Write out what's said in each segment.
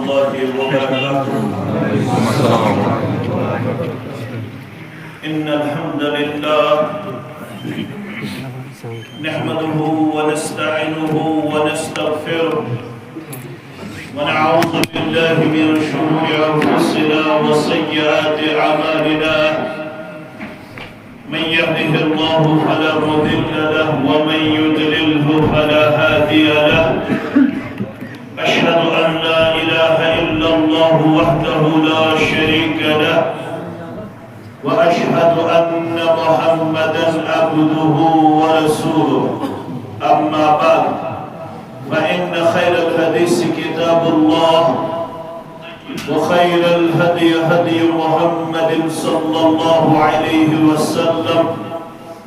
الله وبركاته. إن الحمد لله نحمده ونستعينه ونستغفره ونعوذ بالله من شرور أنفسنا وسيئات أعمالنا. من يهده الله فلا مضل له ومن يضلله فلا هادي له. أشهد أن لا إله إلا الله وحده لا شريك له وأشهد أن محمدا عبده ورسوله. أما بعد فإن خير الحديث كتاب الله وخير الهدي هدي محمد صلى الله عليه وسلم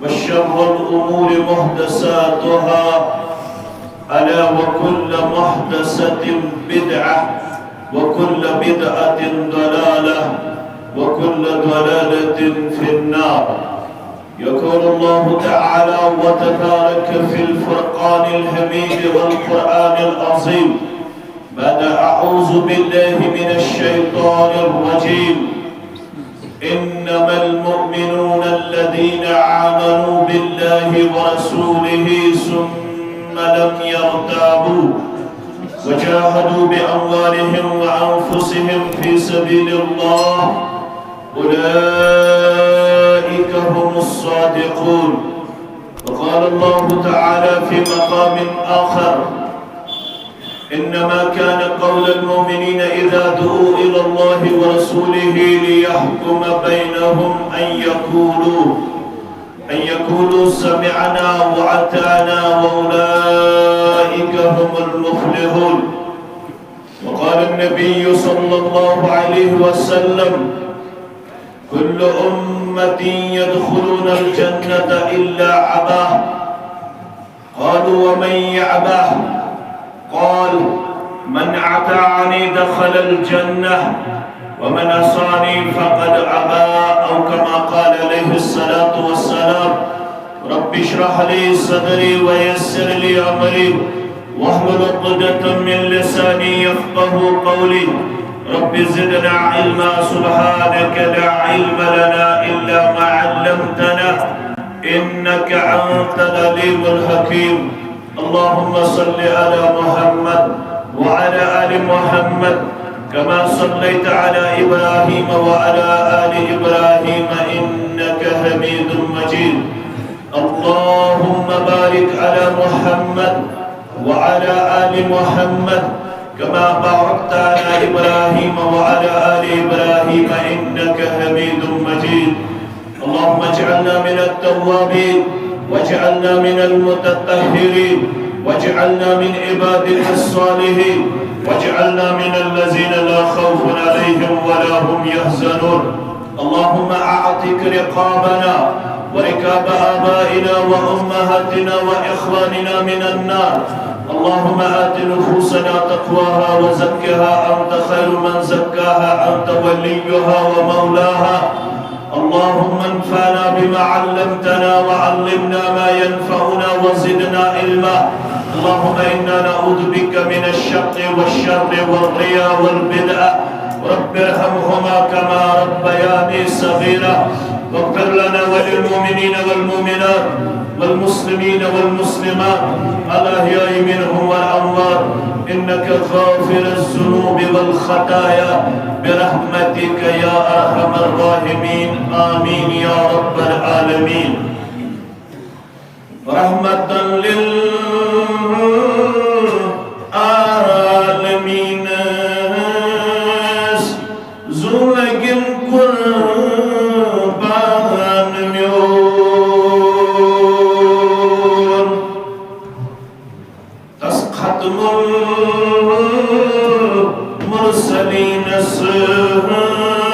وشر الأمور محدثاتها ألا وكل محدثة بدعة وكل بدعة ضلالة وكل ضلالة في النار. يقول الله تعالى وتبارك في الفرقان الحميد والقرآن العظيم بعد أعوذ بالله من الشيطان الرجيم. إنما المؤمنون الذين آمنوا بالله ورسوله ثم لم يرتابوا وجاهدوا بأموالهم وأنفسهم في سبيل الله أولئك هم الصادقون. وقال الله تعالى في مقام آخر إنما كان قول المؤمنين إذا دعوا إلى الله ورسوله ليحكم بينهم أن يقولوا سمعنا وأطعنا وأولئك هم المفلحون. وقال النبي صلى الله عليه وسلم كل أمة يدخلون الجنة إلا أباه. قالوا ومن يأباه؟ قال من أطاعني دخل الجنة ومن عصاني فقد أبى، أو كما قال عليه الصلاة والسلام. رب اشرح لي صدري ويسر لي أمري واحلل عقدة من لساني يفقه قولي. رب زدنا علما سبحانك لا علم لنا إلا ما علمتنا إنك أنت العليم الحكيم. اللهم صل على محمد وعلى آل محمد كما صليت على إبراهيم وعلى آل إبراهيم إنك حميد مجيد. اللهم بارك على محمد وعلى آل محمد كما باركت على إبراهيم وعلى آل إبراهيم إنك حميد مجيد. اللهم اجعلنا من التوابين واجعلنا من المتطهرين واجعلنا من عبادك الصالحين واجعلنا من الذين لا خوف عليهم ولا هم يحزنون. اللهم أعتق رقابنا وركاب آبائنا وأمهاتنا وإخواننا من النار. اللهم آت نفوسنا تقواها وزكها أنت خير من زكاها أنت وليها ومولاها. اللهم انفعنا بما علمتنا وعلمنا ما ينفعنا وزدنا علما. اللهم إنا نعوذ بك من الشق والشر والرياء والبدع. رب ارحمهما كما ربياني صغيرا. واغفر لنا وللمؤمنين والمؤمنات والمسلمين والمسلمات الأحياء منهم والأموات إنك غافر الذنوب والخطايا برحمتك يا أرحم الراحمين. آمين يا رب العالمين. رحمة للعالمين زلق قربان ميون تسقط المرسلين السهام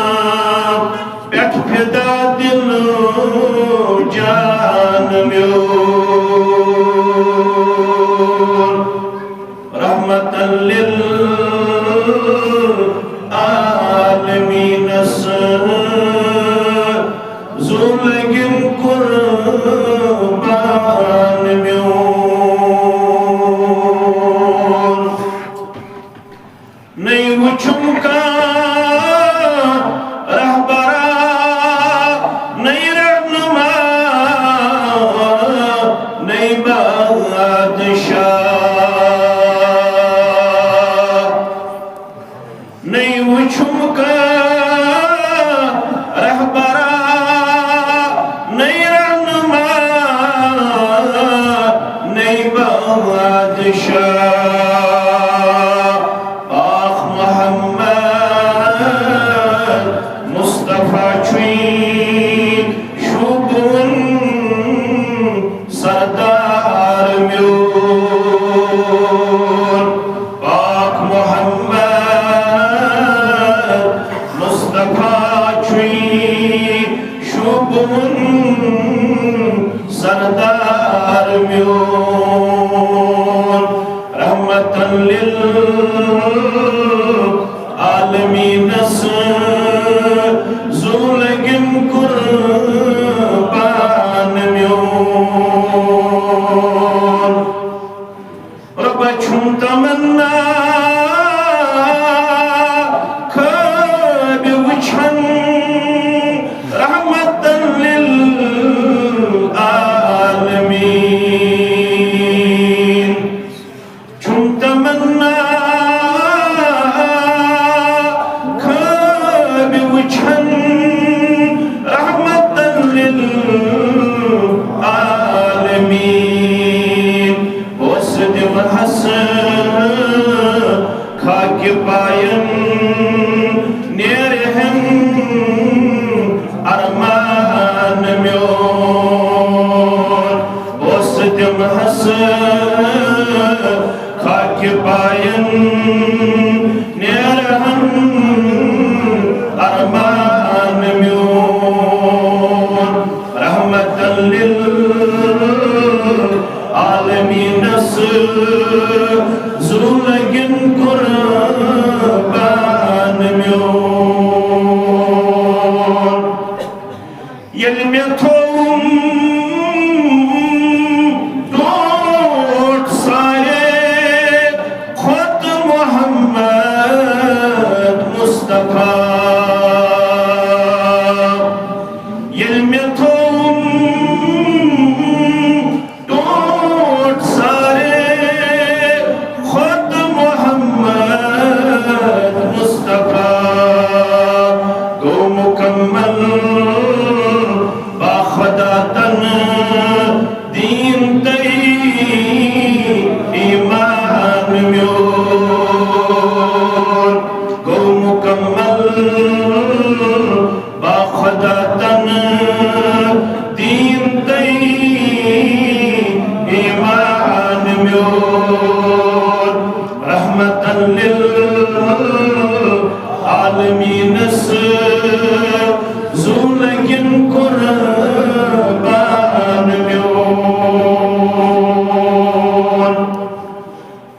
باعتداد جان ميون رحمة للعالمين زلق قربان ميون نيو وچھم کا رہبرا نئی رہنما نئی بادشاہ نئی وچھم کا رہبرا نئی رہنما نئی بادشاہ سردار میون رحمتاً للعالمین زولگن قربان میون رب چھم تمنا کھب وچھن رحمتاً للعالمین چھم تمنا کھب وچھن رحمتاً للعالمین وسد محسن خاک پائن نیرہن ارمان میون وسد محسن خاک پائن نیرہن ارمان میون رحمتاً للعالمین زولگن قربان میون یل میں تھوم دوٹ سارے خود محمد مصطفیٰ یل میں تھوم دوٹ سارے خود محمد مصطفیٰ گو مکمل باخداتن دین تی ایمان میون گو مکمل باخداتن دین تی ایمان میون رحمتاً للعالمین زولگن قربان میون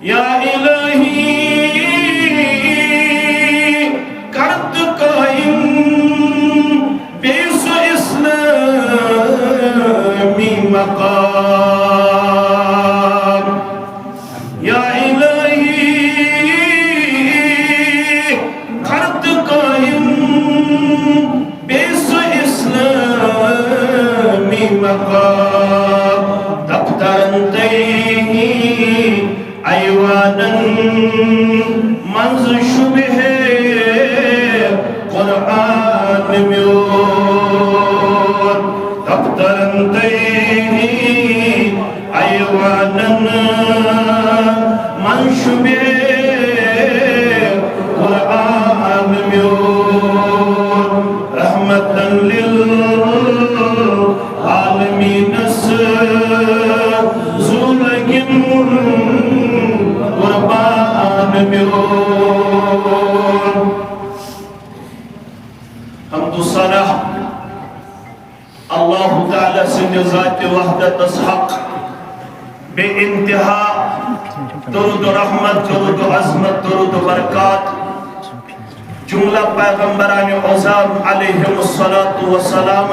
یا الہی کرد قائم بیس اسلامی مقام یا الہی کرد قائم بیس اسلامی مقام دفترن تیہی ایوانن منز شبہ قرآن میون دفترن تیہی ایوانن من شبہ قرآن میون رحمتاً للعالمین زولگن قربان میون حمد و صلاح اللہ تعالی سند ذات وحدت حق بے انتہا درود و رحمت درود و عظمت درود و برکات جملہ پیغمبران عظام علیہم السلام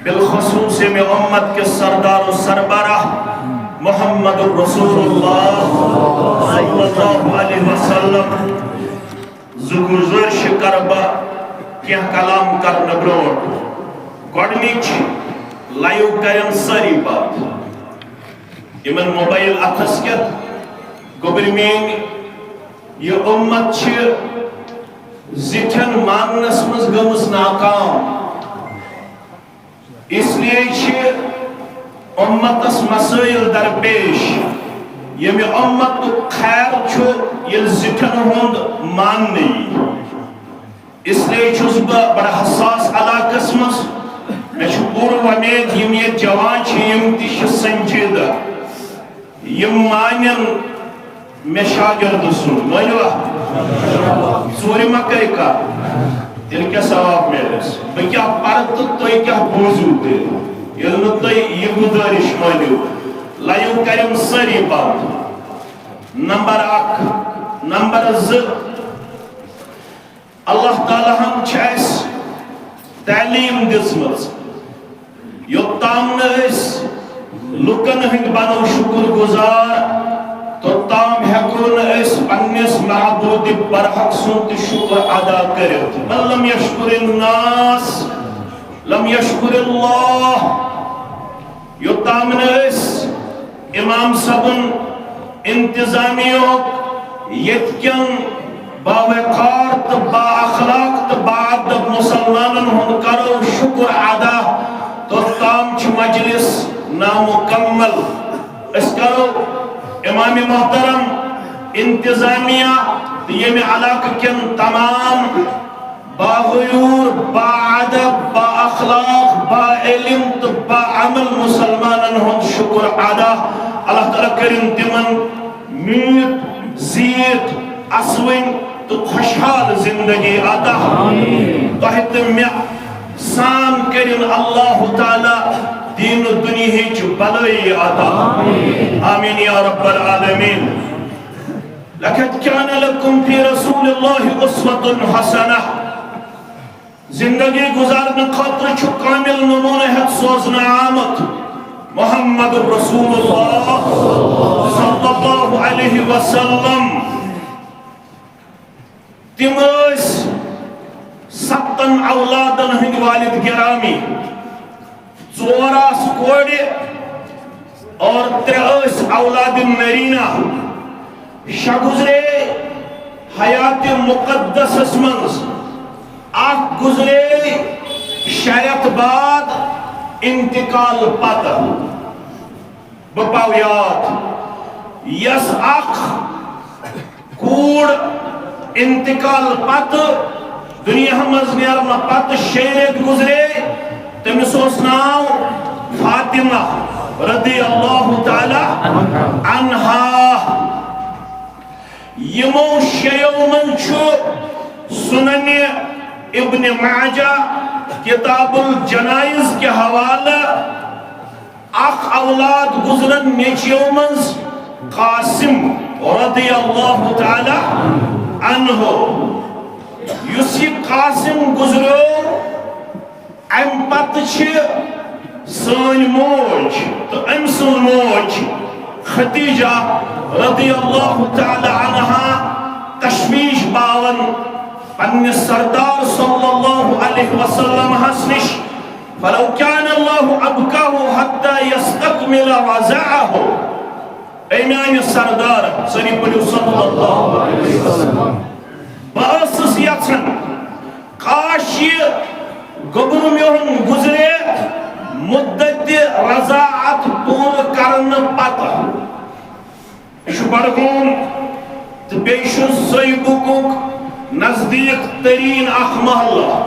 بالخصوص میں امت کے سردار و سربراہ محمد الرسول اللہ صلی اللہ علیہ وسلم زگرزرش کربا کیا کلام کرن برونٹ گوڑنیچ لائیو کرن ساری بات یمن موبائل اتھس کت گوبر مین یہ امت چھ زٹھن ماننس مز گمس ناکام اس لیے چھ امتس مسائل درپیش یمی امت خیر چھو یل زٹھن ہوند ماننی اس لیے چھوز با بڑا حساس علاقس مز میں چھو پور ومید یم یہ جوان چھ یم تیش سنجیدہ یم مانن میں شاگرد سن مانوا سوری مکہ کا تیل کیا ثواب میرس بہ کیا پرت تو کیا بوزو تے یل تو یہ گزارش مانو لائیو کریم ساری بات نمبر 1 نمبر 2 اللہ تعالی ہم چھس تعلیم دسمز یوتام نس لکن ہند بنو شکر گزار تو تام ہیکون اس پنس معبود برحق سنت شکر ادا کرت من لم یشکر الناس لم یشکر اللہ یوتام نس امام صبن انتظامیوں یتکن باوقار تو با اخلاق تو باعدب مسلمانن ہن کرو شکر ادا تو تام چھ مجلس نامکمل اس کرو امام محترم انتظامیہ یہ میں علاقہ کن تمام باغیور با عدب با اخلاق با علم تو با عمل مسلمانن ہن شکر ادا اللہ تعالیٰ کرن تمن میت زیت اسوین تو خوشحال زندگی عطا تحت میں سام کرن اللہ تعالیٰ دین دنیا چ بلائی عطا آمین یا رب العالمین لقد كان لكم في رسول الله اسوة حسنة زندگی گزارنے خاطر چھ کامل نمونہ ہے سوزنا آمد محمد رسول اللہ صلی اللہ علیہ وسلم تم اس 7 اولادن ہند والد گرامی 4 کوڑے اور 3 اولاد نرینہ شگزرے حیات مقدس اسمنز آخ گزرے شریعت بعد انتقال پاتا بپاویات یس آخ کوڑ انتقال پاتا دنیا ہمز نیارنا پاتا شیرت گزرے تمسوس ناو فاطمہ رضی اللہ تعالی عنہا یمو شیو من چھو سنن ابن ماجہ کتاب الجنائز کے حوالہ اخ اولاد گزرن نیچیو منز قاسم رضی اللہ تعالی عنہ یسی قاسم گزرو ام پت چھ سن موج تو ام سن موج خدیجہ رضی اللہ تعالی عنہا تشویش باون پنی سردار صلی اللہ علیہ وسلم حسنش فلو كان اللہ ابکاہ حتی یستکمل وزعہ ایمان سردار سنی پڑھو صلی اللہ علیہ وسلم باسس یتن قاشی گبر میون گزرے مدت رضاعت پور کرن پتہ شبرگون تو بیشو سیبوکوک نزدیک ترین اخ محلہ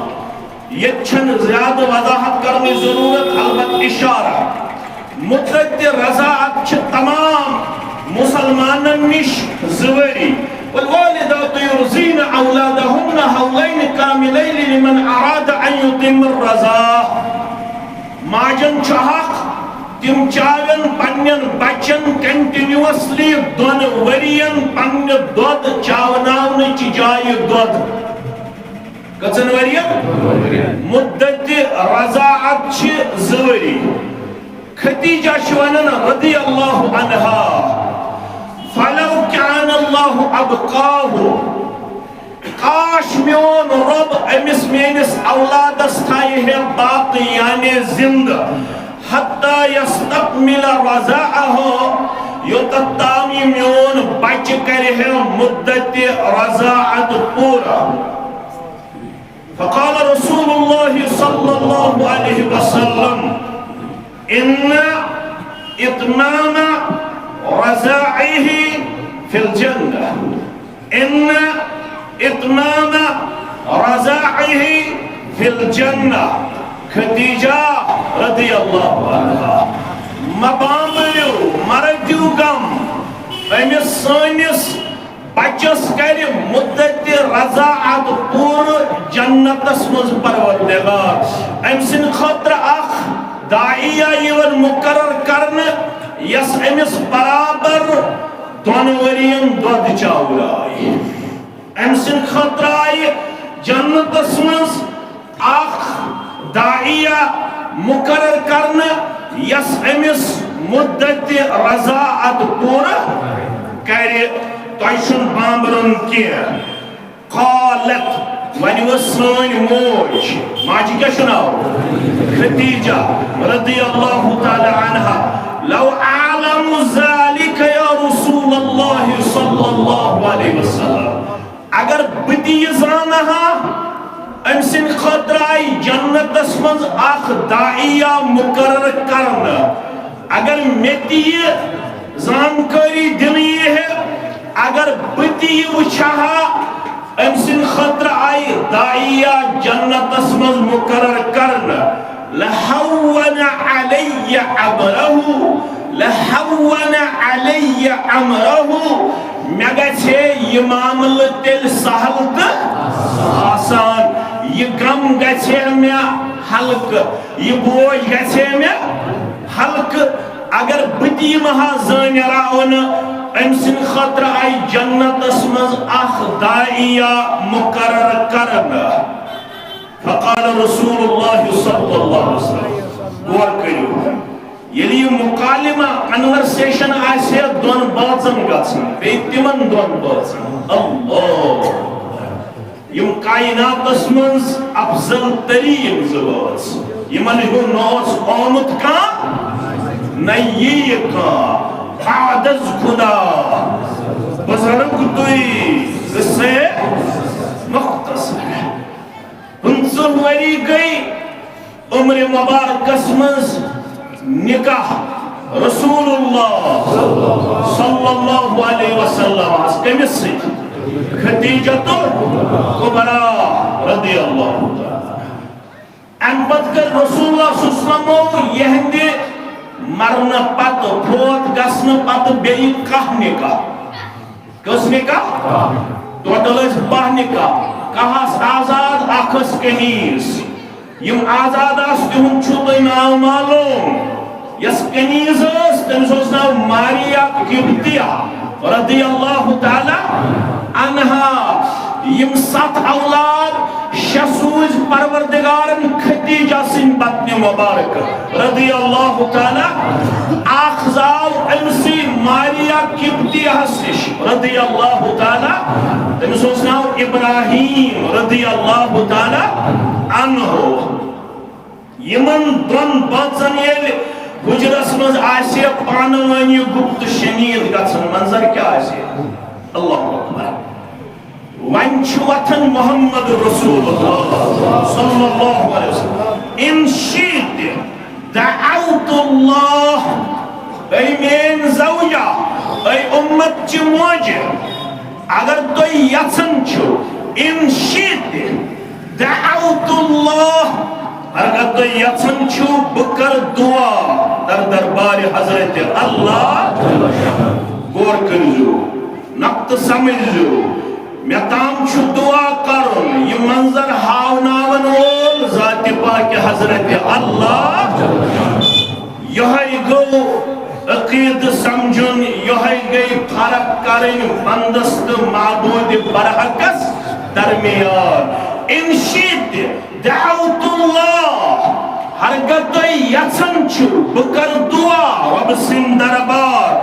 یہ چھن زیادہ وضاحت کرنے ضرورت البت اشارہ مدت رضاعت چھ تمام مسلمانن نش زوری والوالدات يرزين أولادهن حولين كاملين لمن أراد أن يتم الرضاعة ماجن چاہک تم چاون پنن بچن کنٹینیوسلی دون ورین پنن دود چاوناون چی جائے دود کچن ورین مدت رضاعت چھ زوری خدیجہ شوانن رضی اللہ عنہا فلو كان الله أبقاه کاش میون رب امس میانس اولادس تھایہِ ہے باقی یعنی زندہ حتی یستکمل رضاعہ یوتت تامی میون بچ کرے ہے مدت رضاعت پورا. فقال رسول الله صلى الله عليه وسلم إن إتمام رضاعه في الجنة إن إتمام رضاعه في الجنة. خدیجہ رضی اللہ عنہ مبامریو مردیو گم امس سانس بچس کر مدت رضاعت پور جنتس مز پروردگار ام سن خاطر اخ داعیہ یون مقرر کرنے یس امس برابر دون ورین دود چاورائی ام سن خاطر آئی جنتس مز اخ داعیہ مقرر کرنے یس امس مدت رضاعت پور کرے تایشن بامبرن کیا. قالت ونی وسان موج ماجی کیا شناو خدیجہ رضی اللہ تعالی عنہ لو اعلم ذالک یا رسول اللہ صلی اللہ علیہ وسلم اگر بدی زانہا ام سن خطرائی جنت اسمز اخ داعیہ مقرر کرنا اگر میتی زانکاری دنی ہے اگر بتی وچھا ام سن خطر آئی داعیہ جنت اسمز مقرر کرنا لحون علی عمرہ لحون علی عمرہ مگا چھے یہ معامل تل سہل تا آسان یہ غم گچھے میں حلق یہ بوجھ گچھے میں حلق اگر بتی مہا زانیراؤن ام سن خطر آئی جنت اسمز اخ داعیہ مقرر کرنا. فقال رسول اللہ صلی اللہ علیہ وسلم غور کریو یلی مکالمہ کنورسیشن آسے دون بازن گژھن بیتمن دون بازن اللہ یم کائنات اسمز افضل ترین زواز یمن ہو نوز آمد کا نئی کا حادث خدا بزرگ دوئی سے مختصر انصر وری گئی عمر مبارک اسمز نکاح رسول اللہ صلی اللہ علیہ وسلم اس کمس سے خدیجہ کبرا رضی اللہ تعالی ام پت کر رسول اللہ صلی اللہ علیہ وسلم یہندے مرن پت فوت گسن پت بیئی کح نکاح کس نکاح ٹوٹل اس بہ نکاح کہاس آزاد اخس کنیز یم آزاد اس تہن چھو تہ ناو معلوم یس کنیز اس تمس اوس ناو ماریا قبطیہ رضی اللہ تعالی عنہا یم 7 اولاد شسوز پروردگارن خدیجہ سن بطن مبارک رضی اللہ تعالی آخذاو امسی ماریا قبطیہ سش رضی اللہ تعالی تمس اوس ناو ابراہیم رضی اللہ تعالی عنہ یمن دون بچن یل حجرس مز آسے پانوانی گپت شنید گژھن منظر کیا آسے اللہ اکبر ون وطن محمد رسول اللہ صلی اللہ علیہ وسلم ان شئت دعوت اللہ اے مین زوجہ اے امت چی موجہ اگر تو یژن چھو ان شئت دعوت اللہ اگر تو یژن چھو بکر دعا در دربار حضرت اللہ غور کرجو نقط سمجھو میں تام چھو دعا کرن یہ منظر ہاوناون وول ذات پاک حضرت اللہ یہی گو عقید سمجھن یہی گئی فرق کرن بندست معبود برحقس درمیان ان شئت دعوت اللہ ہرگت یژن چھو بکر دعا رب سن دربار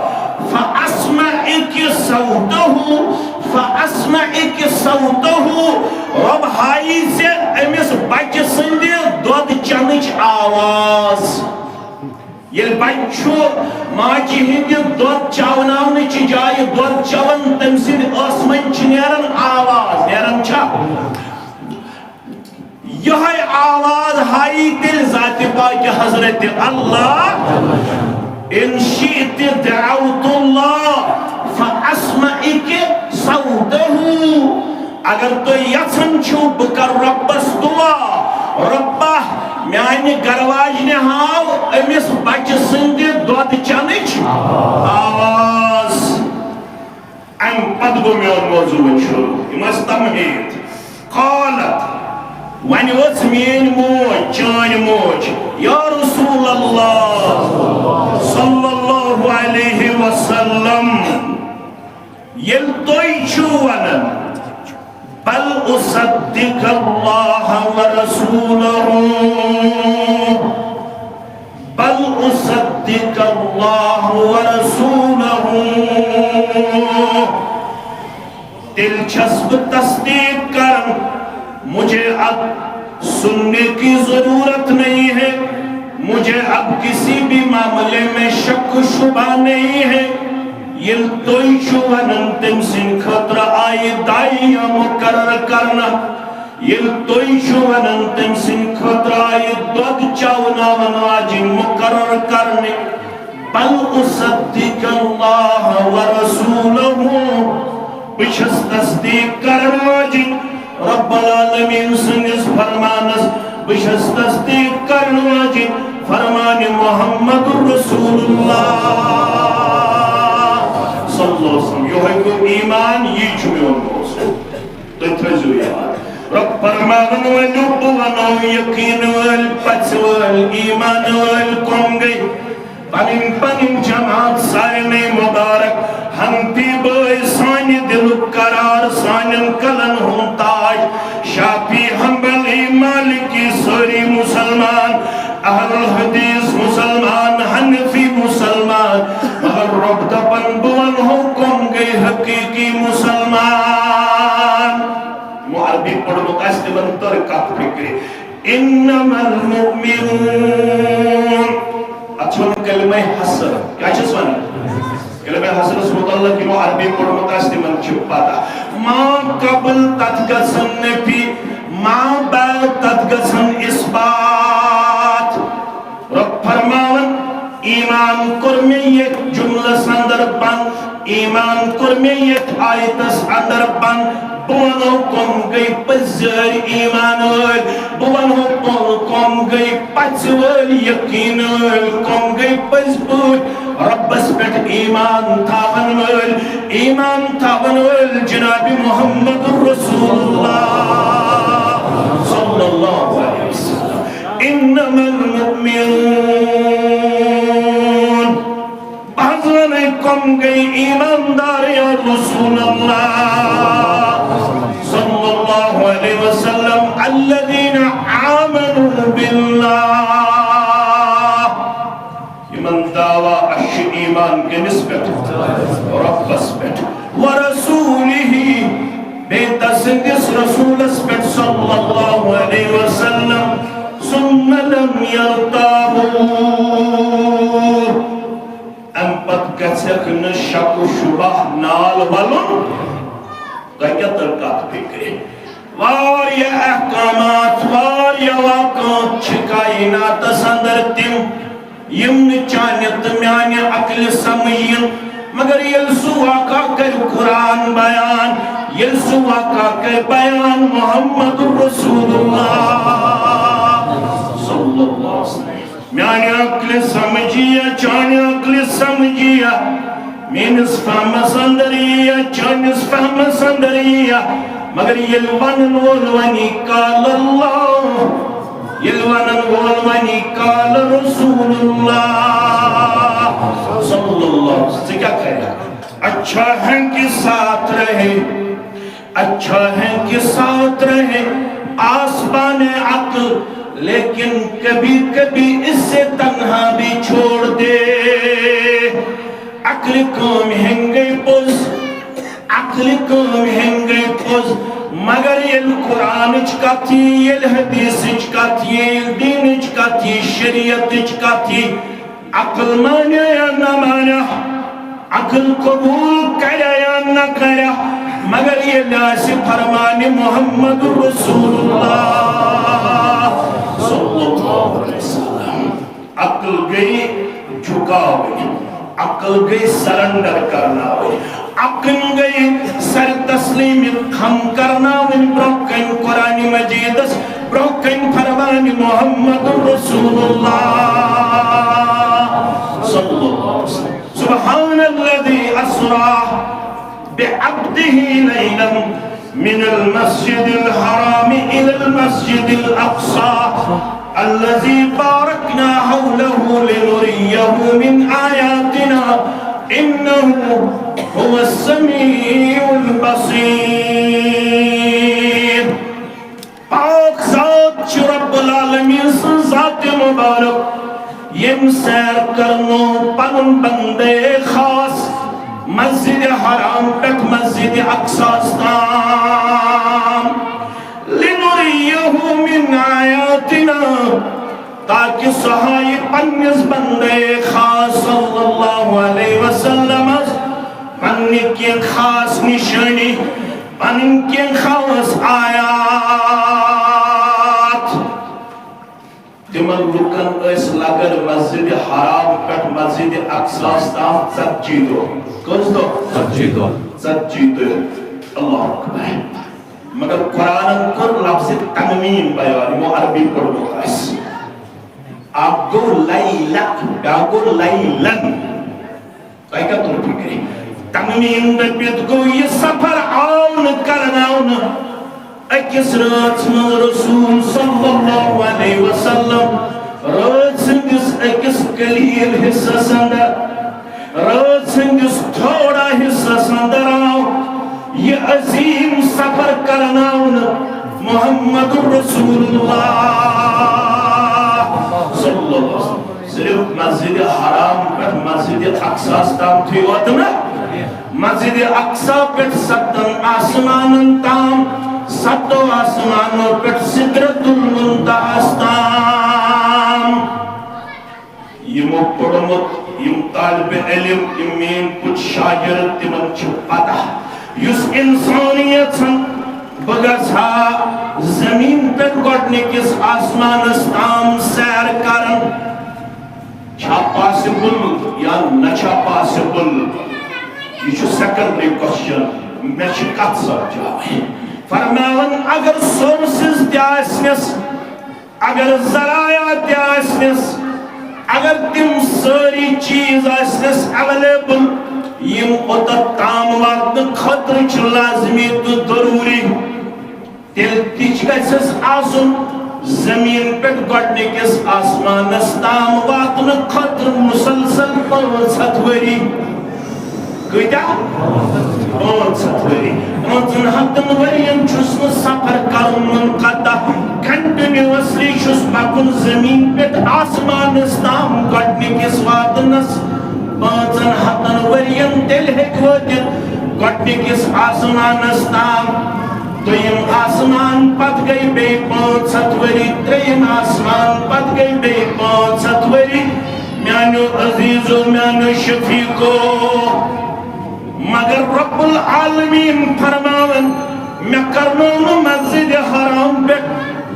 فاسمعک صوتہ فَأَسْمَعِكِ صَوْتَهُ رب ہائی سے امس بچہ سند دود چنچ آواز یل بچو ماجی ہند دود چاوناون چی جائے دود چون تم سند اسمن چی نیرن آواز نیرن چھا یہ آواز ہائی تل ذات پاک حضرت اللہ ان شئت دعوت اللہ فاسمعک صوتہ اگر تو یژھان چھو بکر ربس دعا ربا میانہ گرواجنہ ہاو امس بچہ سند دود چنچ آواز ام پت گو میون موضوع شروع امس تمہید قالت ون وچ مین موج چان موج یا رسول اللہ صلی اللہ علیہ وسلم یل توی چھو ونن بل اصدق اللہ ورسولہ بل اصدق اللہ ورسولہ دلچسپ تصدیق کر مجھے اب سننے کی ضرورت نہیں ہے مجھے اب کسی بھی معاملے میں شک شبہ نہیں ہے یل توی چھوانن تم سن خطر آئی دائی مقرر کرنا یل توی چھوانن تم سن خطر آئی دود چاونا ونواجی مقرر کرنے بل اصدق اللہ ورسولہ بچھس تصدیق کرواجی رب العالمین سنس فرمانس بشس تصدیق کرواجی فرمان محمد رسول اللہ صلی اللہ علیہ وسلم یہ کو ایمان یہ چھوئن موسو تو تھزو یاد رب فرمان ولب ونو یقین وال پچ وال ایمان وال کنگئی پنن جماعت سارنے مبارک ہم پی بوئی سانی دل قرار سانن کلن ہم تاج شافی حنبلی مالکی سوری مسلمان اہل الحدیث مسلمان حنفی مسلمان مگر رب دپن بون حکم گئی حقیقی مسلمان معربی پڑھ مقاسد بنتر کات فکری انما المؤمنون اچھون کلمہ حسر کیا چیز وانا کلمہ حسر سبت اللہ کی معربی پڑھ مقاسد من چھپا تھا ما قبل تدگسن نفی ما بعد تدگسن اثبات رب فرماون ایمان کرمی یک جملہ سندر بند ایمان کرمی یک آیتس اندر بند بونو کم گئی پزر ایمان وال بونو کم گئی پچول یقین وال کم گئی پزبور ربس بیٹ ایمان تھاون وال ایمان تھاون وال جناب محمد رسول اللہ صلی اللہ علیہ وسلم انما المؤمنون بحضرن کم گئی ایماندار یا رسول اللہ صلی اللہ علیہ وسلم الذین آمنوا باللہ ایمان دعویٰ اشی ایمان کے نسبت رب اسبت ورسولہ بیتا سنگس رسول اسبت صلی اللہ علیہ وسلم ثم لم يرتابوا ام پت گسک نشک و شبہ نال ولن کیا ترکات فکرے واریا احکامات واریا واقعات چھکائنات سندر تم یمن چانیت میانی عقل سمجھین مگر یلسو واقع کر قرآن بیان یلسو واقع کر بیان محمد رسول اللہ صلی اللہ علیہ وسلم میانی عقل سمجھیا چانی عقل سمجھیا مینس فهم سندریا چانس فهم سندریا مگر یلوانن والوانی قال اللہ یلوانن والوانی قال رسول اللہ صلی اللہ علیہ وسلم کیا کہا اچھا ہے کہ ساتھ رہے اچھا ہے کہ ساتھ رہے آسمان عقل لیکن کبھی کبھی اس سے تنہا بھی چھوڑ دے عقل قوم ہنگی پوز عقل کام ہنگے پھوز مگر یل قرآن کتی یل حدیث کتی یل دین کتی شریعت کتی عقل مانا یا نہ مانا عقل قبول کریا یا نہ کریا مگر یہ لاسی فرمان محمد رسول اللہ صلی اللہ علیہ وسلم عقل گئی جھکا ہوئی عقل گئی سرنڈر کرنا ہوئی عقل گئی سر تسلیم خم کرنا ہوئی بروکن قرآن مجید بروکن فرمان محمد رسول اللہ صلی اللہ علیہ وسلم سبحان الذي أسرى بعبده ليلا من المسجد الحرام إلى المسجد الأقصى الذي باركنا حوله لنريه من آياتنا إنه هو السميع البصير پاک ذات رب العالمین ذات مبارک یم سیر کرنو پنن بندے خاص مسجد حرام پٹ مسجد اقصاستان لنریہو من آیاتنا تاکہ سہائی پنیس بندے خاص صلی اللہ علیہ وسلم پنی کی خاص نشانی پنی کی خاص آیات تمن لکن اس لگر مسجد حرام پٹ مسجد اقصاستان سجیدو کس دو؟ سجیدو اللہ اکبر مگر قرآن کر لفظ تنمیم بیانی وہ عربی پڑھو اس آپ گو لیلک گو لیلن تو ایک تو پکری تنمیم بیت گو یہ سفر آن کرناؤن اکس رات من رسول صلی اللہ علیہ وسلم رات سنگس اکس قلیل حصہ سندر رات سنگس تھوڑا حصہ سندر آؤ یہ عظیم سفر کرناؤن محمد رسول اللہ صلی اللہ علیہ وسلم صرف مسجد حرام پر مسجد اقصاستان تھی وطنہ مسجد اقصا پر ستن آسمان تام ستو آسمانوں پر سدرت المنتہاستان یمو پڑھمت یم طالب علم امین کچھ شاگرد تمن چھو پتا یس انسانیت بگسا زمین پر گوڑنے کس آسمان استام سیر کرن چھا پاسبل یا نچا پاسبل یہ چھو سیکنڈری کوشچن میں چھکت سب جاوے فرماون اگر سورسز دیاسنس اگر ذرائع دیاسنس اگر تم ساری چیز آسنس اویلیبل یم اتت تام وقت خطر چھ لازمی تو ضروری تیل تیچ گیسس آسن زمین پر گوڑنے کس آسمان استام وقت خطر مسلسل 500 وری کتا 500 وری 500 ورین چھسن سفر کرن قطع کنٹینیوسلی چھس پکن زمین پت آسمان استام گوڑنے کس واتنس 500 ورین دل ہیک واتن گوڑنے کس آسمان استام دویم آسمان پت گئی بے 500 وری ترین آسمان پت گئی بے 500 وری میانو عزیزو میانو شفیقو مگر رب العالمین فرماون میں کرنون مسجد حرام پہ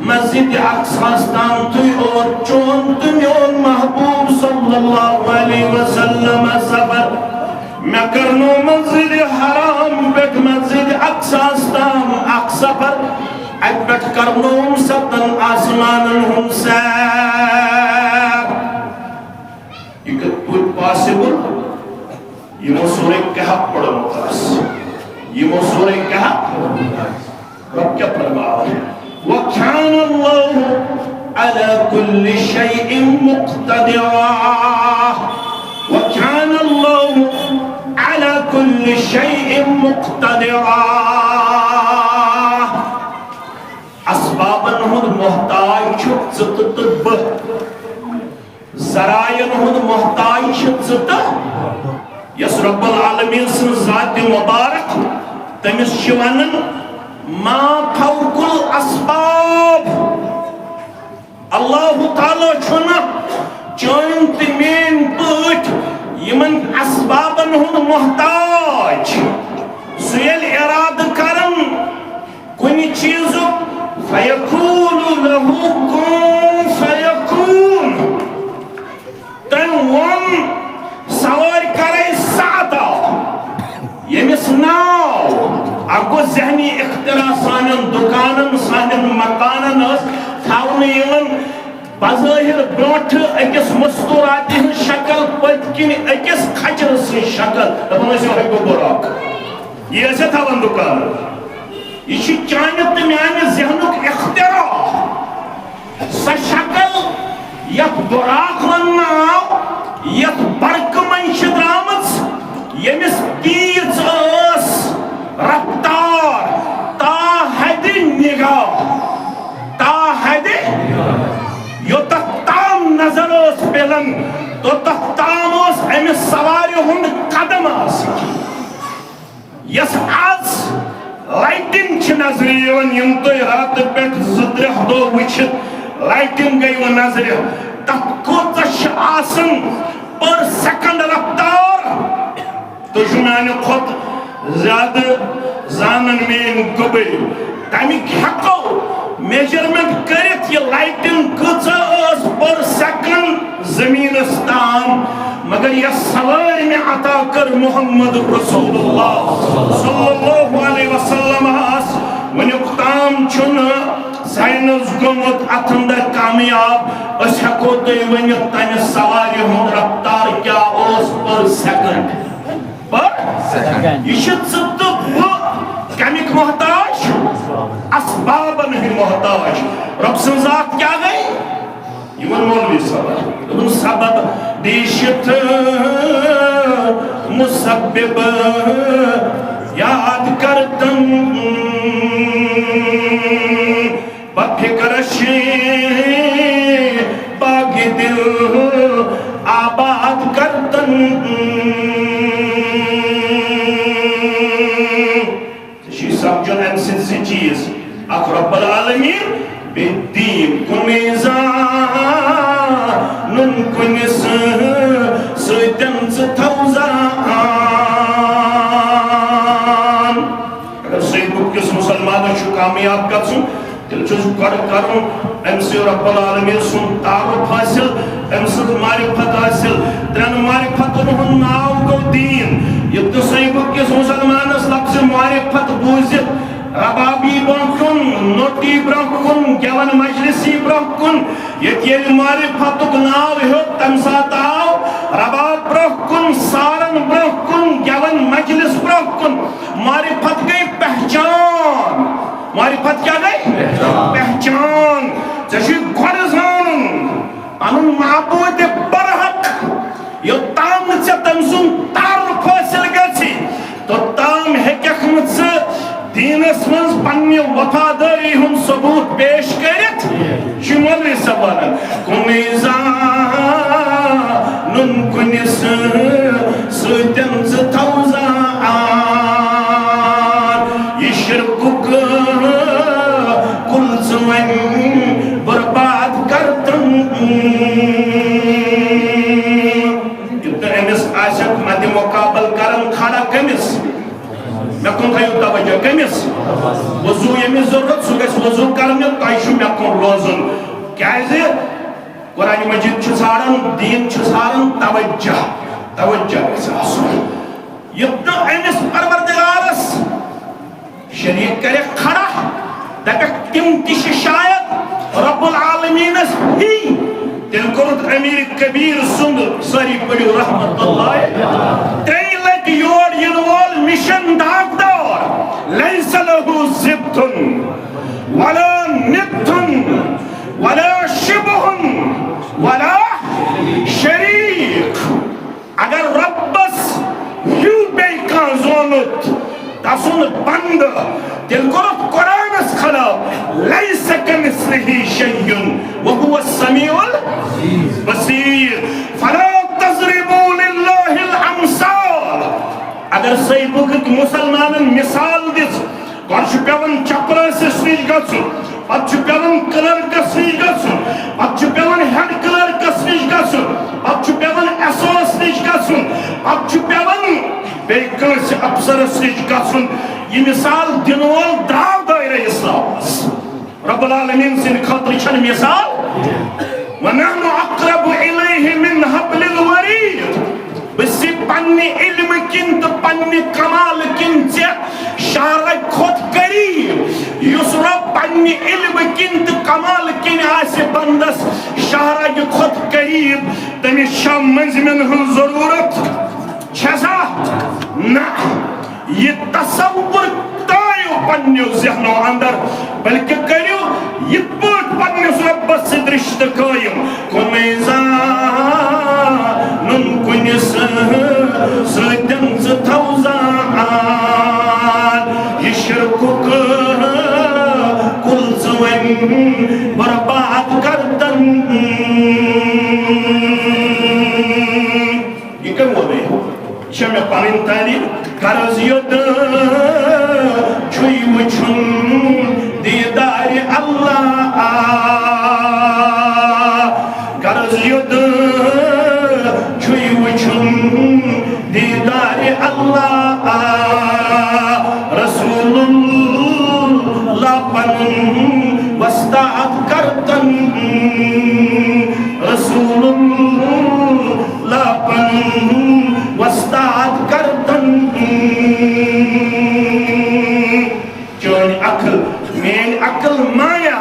مسجد اقصاستان توی اور چون تمیون محبوب صلی اللہ علیہ وسلم سفر میں کرنون مسجد حرام پہ مسجد اقصاستان اقصا پر اکبت کرنون ستن آسمان ہم سیر یہ could put possible یہ سورہ کہف پڑھو مقاس یہ سورہ کہف رب کیا فرماؤ وَكَانَ اللَّهُ عَلَى كُلِّ شَيْءٍ مُقْتَدِرًا وَكَانَ اللَّهُ عَلَى كُلِّ شَيْءٍ مُقْتَدِرًا اسباباً ہود محتاج چھت زتت بہ ذرائن ہود محتاج چھت زتت یس رب العالمین سن ذات مبارک تمس چھ ونن ما فوق الاسباب اللہ تعالی چھنا چون تہ مین پٹ یمن اسبابن ہند محتاج سیل اراد کرن کنی چیز فیکون له کن فیکون تم ون سوار کرے سعدا یمس ناو اگو ذہنی اختراع سانن دکانن سانن مکانن تھاون یمن بظاہر برونٹھ اکس مستوراتی ہن شکل پتکن اکس کھچر سن شکل دپان ٲسِو ہیٚکو براک یہ ٲسۍ تھاوان دکان یہ چھ چانہِ تہٕ میانہِ ذہنُک اختراع سۄ شکل یتھ براک وننہٕ آو یتھ برقہٕ منٛز چھِ درٛامٕژ ییٚمِس تیٖژ ٲس رفتار تا حدِ نگاہ تا حدِ یوتتھ تام نظر اس پلن توتتھ تام اس امس سواری ہند قدم آسان یس آز لائٹنگ چھ نظر یون یم تو رات پیٹ زدرہ دو وچھت لائٹنگ گئی و نظر تک کوتش آسن پر سیکنڈ رفتار تو جنان خود زیادہ زانن مین قبل تمیک حقو میجرمنٹ کرت یہ لائٹنگ کچھ اس پر سیکنڈ زمین استان مگر یہ سوار میں عطا کر محمد رسول اللہ صلی اللہ علیہ وسلم آس ونیقتام چن سائنس گمت اتندر کامیاب اس حقو تی ونیق تین سواری ہون رفتار کیا اس پر سیکنڈ پر یہ شد صدق وہ کمیک محتاج اسباب نہیں محتاج رب سے ذات کیا گئی یہ مولوی صاحب ان سبب دیشت مسبب یاد کرتن بفکرش باغ دل آباد کرتن سمجھن ام سی چیز اخ رب العالمین بالدین کمیزان نن کنس سیتن ستوزان اگر سید کس مسلمان شو کامیاب کرسن تیل چوز کرن ام سی رب العالمین سن تعارف حاصل ام سی معرفت حاصل ترن معرفت انہوں ناو کو دین یہ تو سید کس مسلمان اس لفظ معرفت بوزت ربابی برکن نوٹی برکن گیون مجلسی برکن یہ تیل معرفت ناو ہے تمسات آو رباب برکن سارن برکن گیون مجلس برکن معرفت گئی پہچان معرفت کیا گئی پہچان جیسے گھرزان انہوں معبود برحق یہ تام سے تمسون تعرف حاصل گئی تو تام ہے کہ خمد سے دین اسمنز پنی وفاداری ہم ثبوت پیش کرت شمال سبانا کمیزان نن کنس سیتن ستوزان یہ شرکک کل زمین برباد کرتن جتنے امس عاشق مد مقابل کرن کھڑا کمس میں کن تھایو توجہ کمس وضو یمس ضرورت سو گژھِ وضو کرنے تۄہہِ چھُ مےٚ کُن روزُن کیازِ قرآن مجید چھُ ژھانڈان دین چھُ ژھانڈان توجہ گژھِ آسُن یوٚت نہٕ أمِس پروردگارس شریک کرٮ۪کھ کھڑا دپٮ۪کھ تِم تہِ چھِ شاید رب العالمیٖنس ہی تیٚلہِ کوٚرُتھ امیر کبیر سُنٛد سٲری پٔرِو رحمت اللہ ترٛیٚیہِ لٹہِ یور یِنہٕ وول مشن داغدار لیس له ضد ولا ند ولا شبه ولا شریک اگر ربس ہیو بیٚیہِ کانٛہہ زونُت تسُنٛد بنٛد تیٚلہِ کوٚرُتھ قرآنس خلاف لیس کمثلہ شیء وهو السمیع البصیر فلا تضربوا للہ الامثال اگر صحیح مسلمان مثال دس گۄڈٕ چھُ پیوان چپرٲسِس نِش گژھُن پتہٕ چھُ پیوان کلرکس نِش گژھُن پتہٕ چھُ پیوان ہیڈ کلرکس نِش گژھُن پتہٕ چھُ پیوان ایس او اس نِش گژھُن پتہٕ چھُ پیوان بیٚیہِ کٲنٛسہِ افسرس نِش گژھُن یہِ مثال دِنہٕ وول درٛاو دٲیرٕ اسلامس رب العالمین سٕنٛدِ خٲطرٕ چھنہٕ مثال وَنَحْنُ أَقْرَبُ إِلَيْهِ مِنْ حَبْلِ الْوَرِيدِ بسی پننی علم کن تو پننی کمال کن ژےٚ شارع کھۄت قریب یُس رب پننی علم کن تو کمال کن آسہِ بندس شارع کھۄت قریب تٔمِس چھا مٔنٛزمٮ۪ن ہٕنٛز ضروٗرت چھسا نہ یہ تصور تایو پننیو ذہنو اندر بلکہ کریو یِتھ پٲٹھۍ پننِس رۄبس سۭتۍ رشتہٕ قٲیِم کُنُے زانُن کُنہِ سۭتٮ۪ن ژٕ تھاو زان یہِ شرکُک کُل ژٕ وۄنۍ برباد کردن یہ کم ہو گئی چھِ مےٚ پنٕنۍ تعلیٖم قرض یوٚت چھُے وٕچھُن دیٖدارِ اللہ قرض یوٚت چھُے وٕچھُن دیٖدارِ اللہ رسول اللہ پنُن وستاد کردن رسول اللہ پنُن وستاد کردن چٲنۍ عقل میٛٲنۍ عقل مایا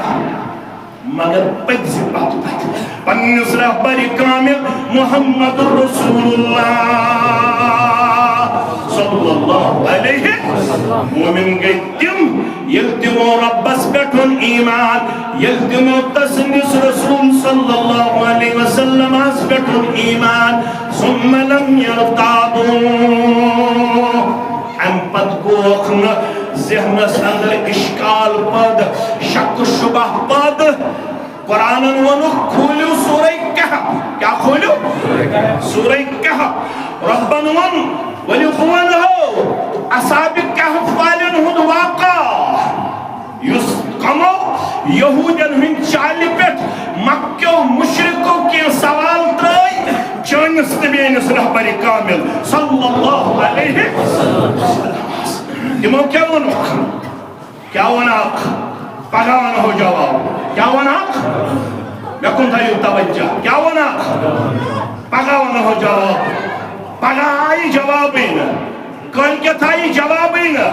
مگر پٔکۍزِ پتہٕ پتہٕ پننِس رہبرِ کامل محمد رسول اللہ صلی اللہ علیہ مومن گئی تم ییٚلہِ تِمو رۄبس پٮ۪ٹھ ایمان ییٚلہِ تِمو تسٕنٛدِس رسول صلی اللہ علیہ وسلمس پٮ۪ٹھ ایمان ثم لم یرتابوا امہِ پتہٕ گوکھ نہٕ ذہنس اندر اشکال پٲدٕ شک شبہ پٲدٕ قرآنن ووٚنُکھ کھوٗلِو سورہ کہف کیٛاہ کھوٗلِو سورہ کہف رۄبن ووٚن ؤلِو بہٕ ونہو اصحابِ کہف والٮ۪ن ہُنٛد واقعہ یُس کمو یہوٗدٮ۪ن ہٕنٛدۍ چالہِ پٮ۪ٹھ مکیو مشرکو کینٛہہ سوال ترٛٲے چٲنِس تہٕ میٛٲنِس رہبرِ کامل صلی اللہ علیہ وسلم تِمو کیٛاہ ووٚنُکھ کیٛاہ وَناکھ پگاہ ونہو جواب کیٛاہ وَناکھ مےٚ کُن تھٲیِو توجہ کیٛاہ وَناکھ پگاہ ونہو جواب پگاہ آیہِ جوابٕے نہٕ کٲلکٮ۪تھ آیہِ جوابٕے نہٕ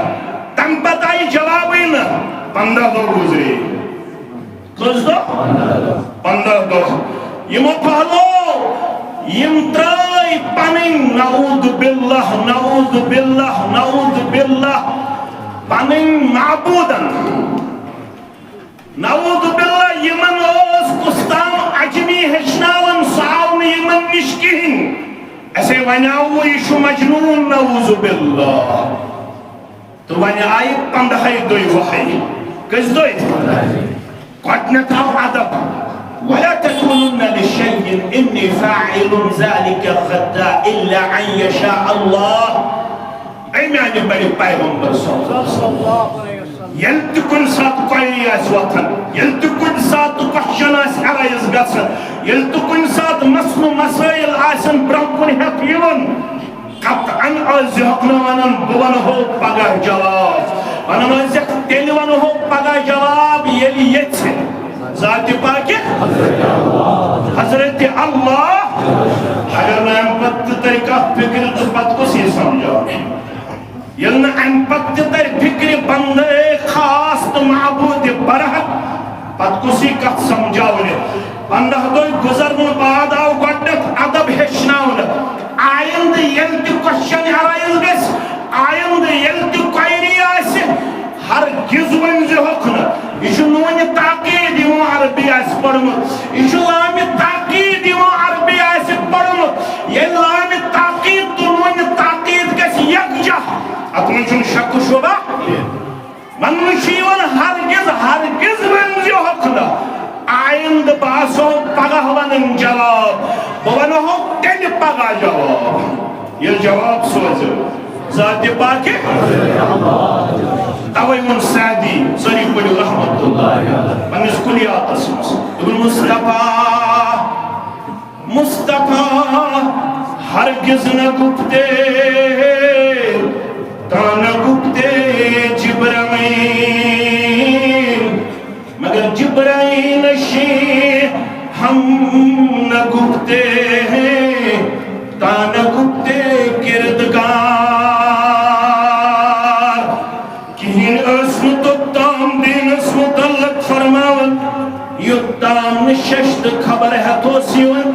تَمہِ پتہٕ آیہِ جوابٕے نہٕ 15 دۄہ گُزرے کٔژ دۄہ 15 دۄہ یِمو پھہلو یِم ترٛٲے پنٕنۍ نعوذ باللہ نعوذ باللہ نعوذ باللہ پنٕنۍ معبوٗدن نعوذ باللہ یِمن اوس کُستام عجمی ہیٚچھناوان سُہ آو نہٕ یِمن نِش کِہیٖنۍ اَسے وَنیاوُ یہِ چھُ مجنوٗن نعوذ باللہ تہٕ وۄنۍ آیہِ 15 دۄہہِ وحی کٔژِ دۄہہِ گۄڈنٮ۪تھ آو ادب ولا تقولن لشيء إني فاعل ذلك غدا إلا أن يشاء الله أي معنى بني پیغمبر صلی اللہ علیہ وسلم ییٚلہِ تہِ کُنہِ ساتہٕ قۄیری آسہِ وۄتھان ییٚلہِ تہِ کُنہِ ساتہٕ کوسچن آسہِ ایرایز گژھان ییٚلہِ تہِ کُنہِ ساتہٕ مسلہٕ مسٲیل آسن برٛونٛہہ کُن ہٮ۪تھ یِوان قطعاً ٲسۍزِہوکھ نہٕ وَنان بہٕ وَنہو پگاہ جواب وَنان ٲسۍزِہوکھ تیٚلہِ وَنہو پگاہ جواب ییٚلہِ ییٚژھِ ذات پاکہِ حضرت اللہ اگر نہٕ اَمہِ پتہٕ تہِ ترِ کانٛہہ فِکرِ تہٕ پتہٕ کُس یی سمجھاونہِ ییٚلہِ نہٕ اَمہِ پتہٕ تہِ ترِ فِکرِ بندے خاص تہٕ معبوٗدِ برحق پتہٕ کُس یی کتھ سمجھاونہِ 15 دۄہ گُزرنہٕ بعد آو گۄڈنٮ۪تھ ادب ہیٚچھناونہٕ آیندٕ ییٚلہِ تہِ کوسچن ایرایز گژھِ آیندٕ ییٚلہِ تہِ قۄیری آسہِ ہرگز ؤنۍزِہوکھ نہٕ یہِ چھُ نہٕ وۄنۍ تاکیٖد یِمو عربی آسہِ پٔرمٕژ یہِ چھُ لامہِ تاکیٖد یِمو عربی آسہِ پٔرمٕژ ییٚلہِ لامہِ تاکیٖد تُل وۄنۍ تاکیٖد گژھِ یکجہ اتھ منٛز چھُنہٕ شک شُبہ وننہٕ چھُ یِوان ہرگز ہرگز ؤنۍزِہوکھ نہٕ آیندٕ بہٕ آسو پگاہ ونان جواب بہٕ ونہو تیٚلہِ پگاہ جواب ییٚلہِ جواب سوزِو ذات پاک توے من سعدی سری پڑھو رحمت اللہ پنس کلیات اسمس مصطفیٰ ہرگز نہ گپتے تانا گپتے جبرائیل مگر جبرائیل شی ہم نہ گپتے ہیں تانا گپتے کردگار کہین اسم تو تام دین اسم تعلق فرماون یتام نششت خبر ہے تو سیون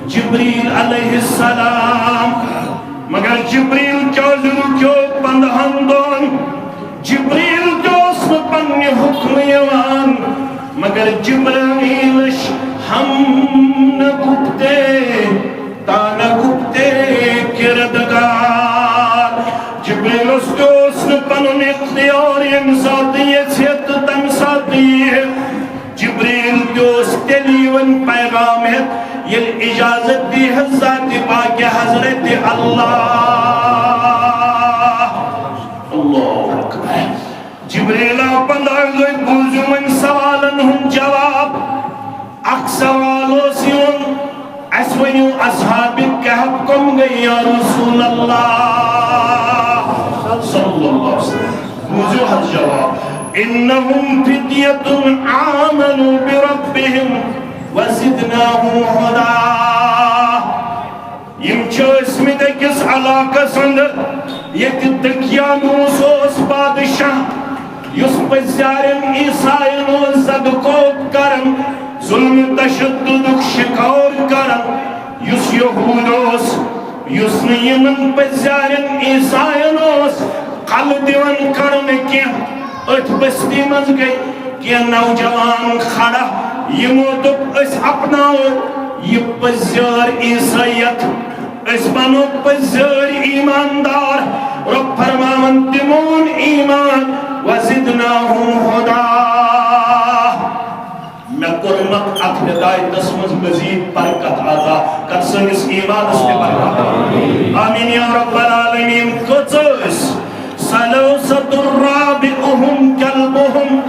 جبریل علیہ السلام مگر جبریل کیوں ضرور کیوں پندہن دون جبریل جو اسم پنی حکم یوان مگر جبرائیلش ہم نہ گپتے تا نہ گپتے کردگار جبریل اس کو اسم پنن اختیار امساتیت سیت تمساتیت جبریل دوست تلیون پیغام ہے یہ اجازت دی حضرت پاک حضرت اللہ اکبر جبریل پندر گئی بوزو من سوالن ہم جواب اک سوالو سیون اسونیو اصحاب کہب کم گئی یا رسول اللہ صلی اللہ علیہ وسلم بوزو حض جواب انہم فتیت آمنوا بربهم وزدناهم ہدا یم چھو اسمی دکس علاقہ سندر یک دکیانوس اس بادشاہ یس پزیارن عیسائن و صدقو کرن ظلم تشدد شکور کرن یس یہودوس یس نیمن پزیارن عیسائن اس قل دیون کرن کیا ات بستی مز گئی کہ نوجوان کھڑا یہ موتب اس اپناؤ یہ پزیار عیسائیت اس بنو پزیار ایماندار رب فرماون تمون ایمان وزدناہم ہدا میں قرمت ات ہدایت دسمز مزید برکت آتا کرسنس ایمان اس پہ برکت آمین یا رب العالمین قدس سلوسط الرابعهم كلبهم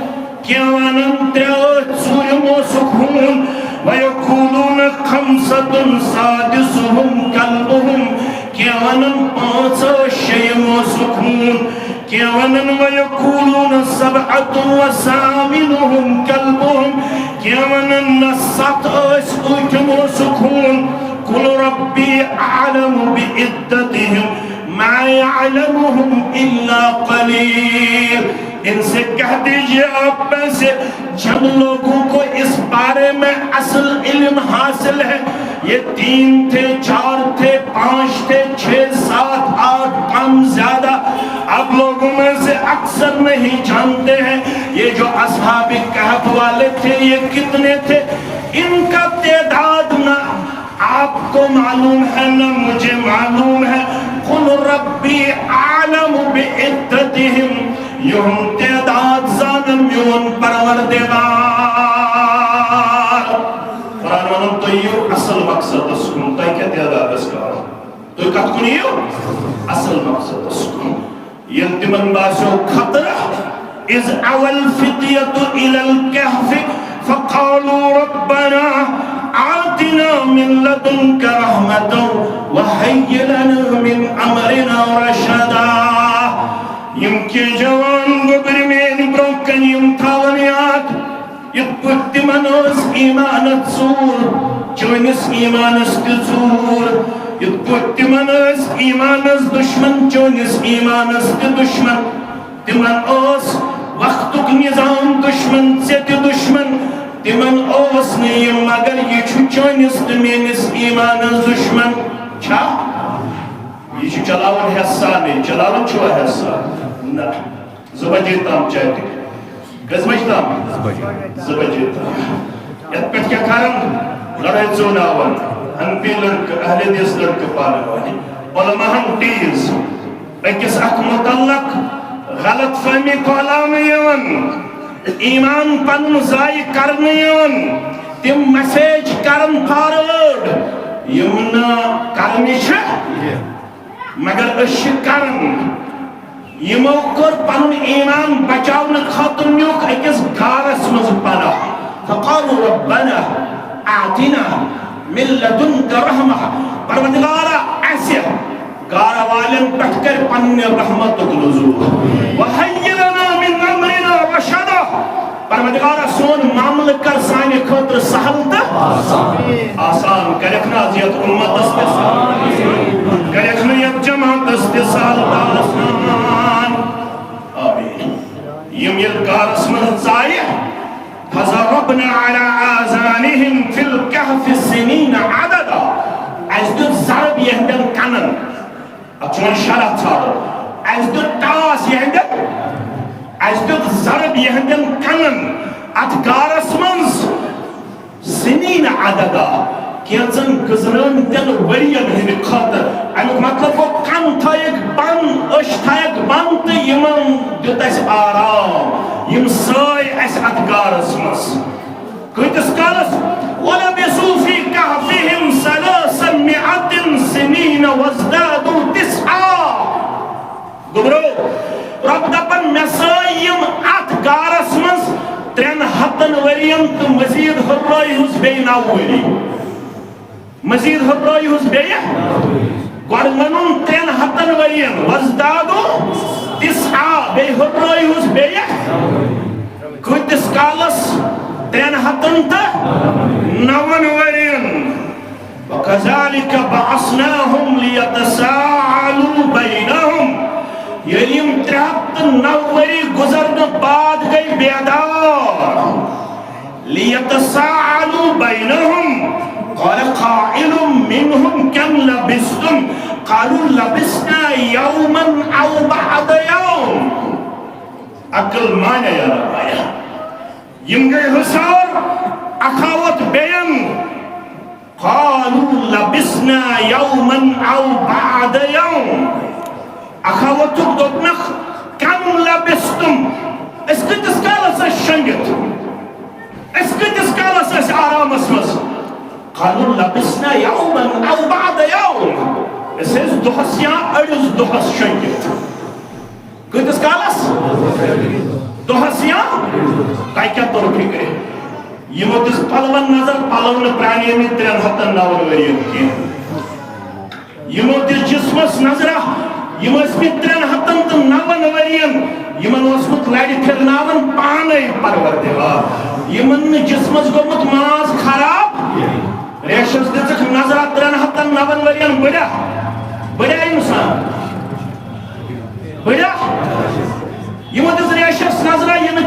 كيوانا تريوت سويم وسكون ويقولون خمسة سادسهم كلبهم كيوانا پانسا شيم وسكون كيوانا ويقولون سبعة وثامنهم كلبهم كيوانا نسات اسئتم وسكون قل ربي أعلم بعدتهم ما يعلمهم إلا قليل ان سے کہہ دیجئے آپ میں سے جن لوگوں کو اس بارے میں اصل علم حاصل ہے یہ 3 تھے 4 تھے 5 تھے 6 7 8 کم زیادہ آپ لوگوں میں سے اکثر نہیں جانتے ہیں یہ جو اصحاب کہف والے تھے یہ کتنے تھے ان کا تعداد نہ آپ کو معلوم ہے نہ مجھے معلوم ہے قل ربی عالم بعدتهم یون تعداد زانم یون پروردگار قرآن ونم تو یہ اصل مقصد اسکن تو کیا تعداد اسکار تو کت کنیو اصل مقصد اسکن یلتمن باسو خطرہ از اول فتیت الى الكهف فقالوا ربنا آتنا من لدنك رحمة وهيئ لنا من أمرنا رشدا يمكن جوان قبرمين بروكن يمتاونيات يقبت منوس إيمانت زور جونس إيمانس تزور يقبت منوس إيمانس دشمن جونس إيمانس دشمن تمن اوس وقتك نظام دشمن زيت دشمن تمن اوس نیم مگر یہ چونس تمینس ایمان دشمن چھا یہ چلاون حصہ نہیں چلاون چھو حصہ نہ زبجی تام چاہتے کس بجی تام زبجی تام یت پٹ کیا کارن لڑائی زوناون انپی لڑک اہل دیس لڑک پانوانی علماء ٹیز ایکس اک متعلق غلط فہمی کو علام یون ایمان پن زائی کرنے یون تم میسیج کرن فارورڈ یمنا کرنی چھے مگر اشی کرن یمو کر پنن ایمان بچاون خاطر نیوک اکس گارس مز پناہ فقالوا ربنا اعطنا من لدنك رحمة پروردگارا ایسے گارا والن پٹھ کر پن رحمت نزول وحی لنا من امرنا رشدا پروردگارا سون معاملہ کر سانے خاطر سہل تا آسان کرکنا زیت امت استسان کرکنا یت جماعت استسال تا آسان آمین یم یل گارس من زائے فضربنا على آذانهم في الكهف السنين عددا ازدو ضرب يهندن كنن اچون شرط صار ازدو تاس يهندن ازدو ضرب يهندن كنن اتقارس منز سنين عددا کینزن گزرن دن ورین ہند خاطر امیک مطلب وہ کن تھایک بن اش تھایک بن تو یمن دیت اس آرام یم سائی اس ادگارس مس کتس کالس ولبسوا في كهفهم 300 سنين وازدادوا 9 گبرو رب دپن مسائی یم ادگارس مس 300 ورین تو مزید ہرائی ہس بے 9 وری مزید ہرائی ہس بے گوڑ ونن 300 ورین وازدادوا 9 بے ہرائی ہس بے کتس کالس 300 تا 9 ورین وكذلك بعثناهم ليتساءلوا بينهم یلیم 309 وری گزرنے بعد گئی بیدار ليتساءلوا بينهم قال قائل منهم كم لبستم قالوا لبسنا يوما او بعد يوم عقل مانے یا رب یم گئی حسار اخاوت بین قالوا لبسنا يوما او بعد يوم اخاوتك دوتنخ كم لبستم اسكتس كالس الشنجت اسكتس كالس اس آرام اسمس قالوا لبسنا يوما او بعد يوم اسيز دوحس يا ارز دوحس شنجت كتس كالس دوحس يا كاي كیا طرفی گئے یمو دس پلون نظر پلون پرانی میں 309 ورین کی یمو دس جسمس نظرہ یمس میں 309 ورین یمن اسمت لڑی پھرناون پانے پروردگار یمن جسمس گومت ماز خراب ریشس دزک نظرہ 309 ورین بڑا بڑا انسان بڑا یمو دس ریشس نظرہ یم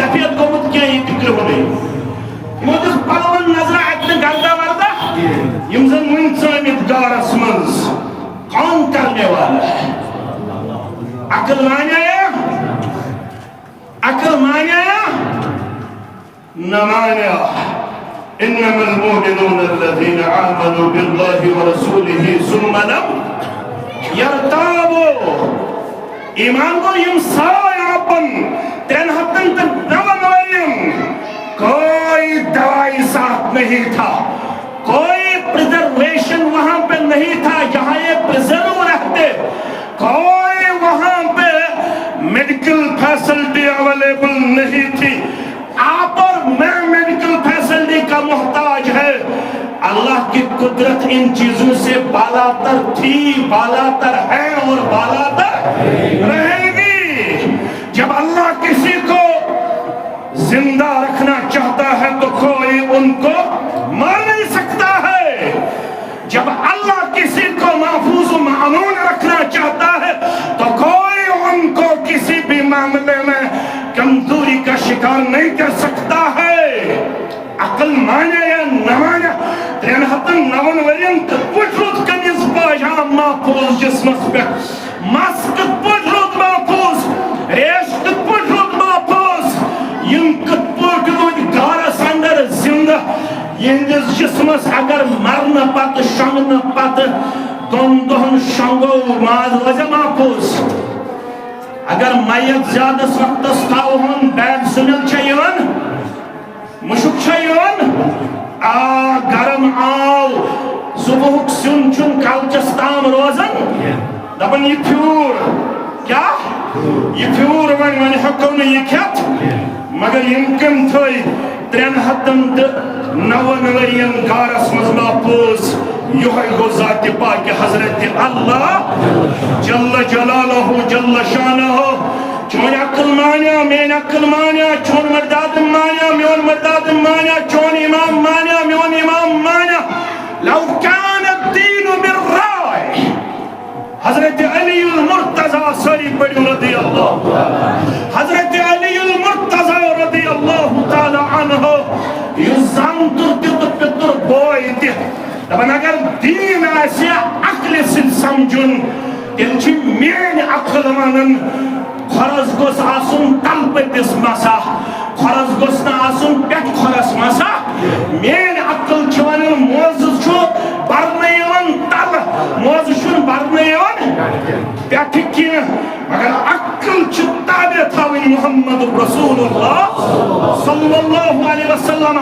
سفید گومت کیا یہ فکر ہو گئی مودس پلون نظر اتنے گلدہ وردہ یمزن منصامت گارس منز کون کرنے والا ہے عقل مانے یا عقل مانے یا نمانے انما المؤمنون الذين آمنوا بالله ورسوله ثم لم يرتابوا ایمان کو یم سائے ربن 309 ورین کوئی دوائی ساتھ نہیں تھا کوئی پریزرویشن وہاں پہ نہیں تھا جہاں یہ پریزرو رہتے کوئی وہاں پہ میڈیکل فیسلٹی اویلیبل نہیں تھی آپ اور میں میڈیکل فیسلٹی کا محتاج ہے اللہ کی قدرت ان چیزوں سے بالاتر تھی بالاتر ہے اور بالاتر رہے گی جب اللہ کسی کو زندہ رکھنا چاہتا ہے تو کوئی ان کو مار نہیں سکتا ہے جب اللہ کسی کو محفوظ و معمون رکھنا چاہتا ہے تو کوئی ان کو کسی بھی معاملے میں کمزوری کا شکار نہیں کر سکتا ہے عقل مانے یا نہ مانے 309 ورین پوچھروت کنیز باجام محفوظ جسمس پہ ماسک پوچھروت محفوظ ریشت پوچھروت محفوظ یم کت پوچھروت گارس اندر زندہ یہندس جسمس اگر مرنا پت شنگنا پت دون دہن شنگو ماز وزہ محفوظ اگر میت زیادہ وقت تاؤہن بیگ سنل چاہیون مشک چاہیون گرم آو صبح سن چن کلچس تام روزن دپن یہ پھیور کیا یہ پھیور ون ہیکو نا یہ کھیت مگر یمکن تھوئی 309 ورین گارس مز محفوظ یہ گو ذات پاک حضرت اللہ جل جلالہ جل شانہ چون عقل مانیا مین عقل مانیا چون مرداد مانیا میون مرداد مانیا چون امام مانیا میون امام مانیا لو کان الدین بالرائے حضرت علی المرتضی سری پڑی رضی اللہ حضرت علی المرتضی رضی اللہ تعالی عنہ یہ زانتر تیت پتر بوئی تیت دبن اگر دین آسی عقل سن سمجھن تیل چی مین عقل مانن خرس گوس آسن تل پتس مسا خرس گوس نا آسن پیٹ خرس مسا مین عقل چوان موزز چھو برنیون تل موزز چھو برنیون پیٹ کی مگر عقل چھ تابع تھاوین محمد رسول اللہ صلی اللہ علیہ وسلم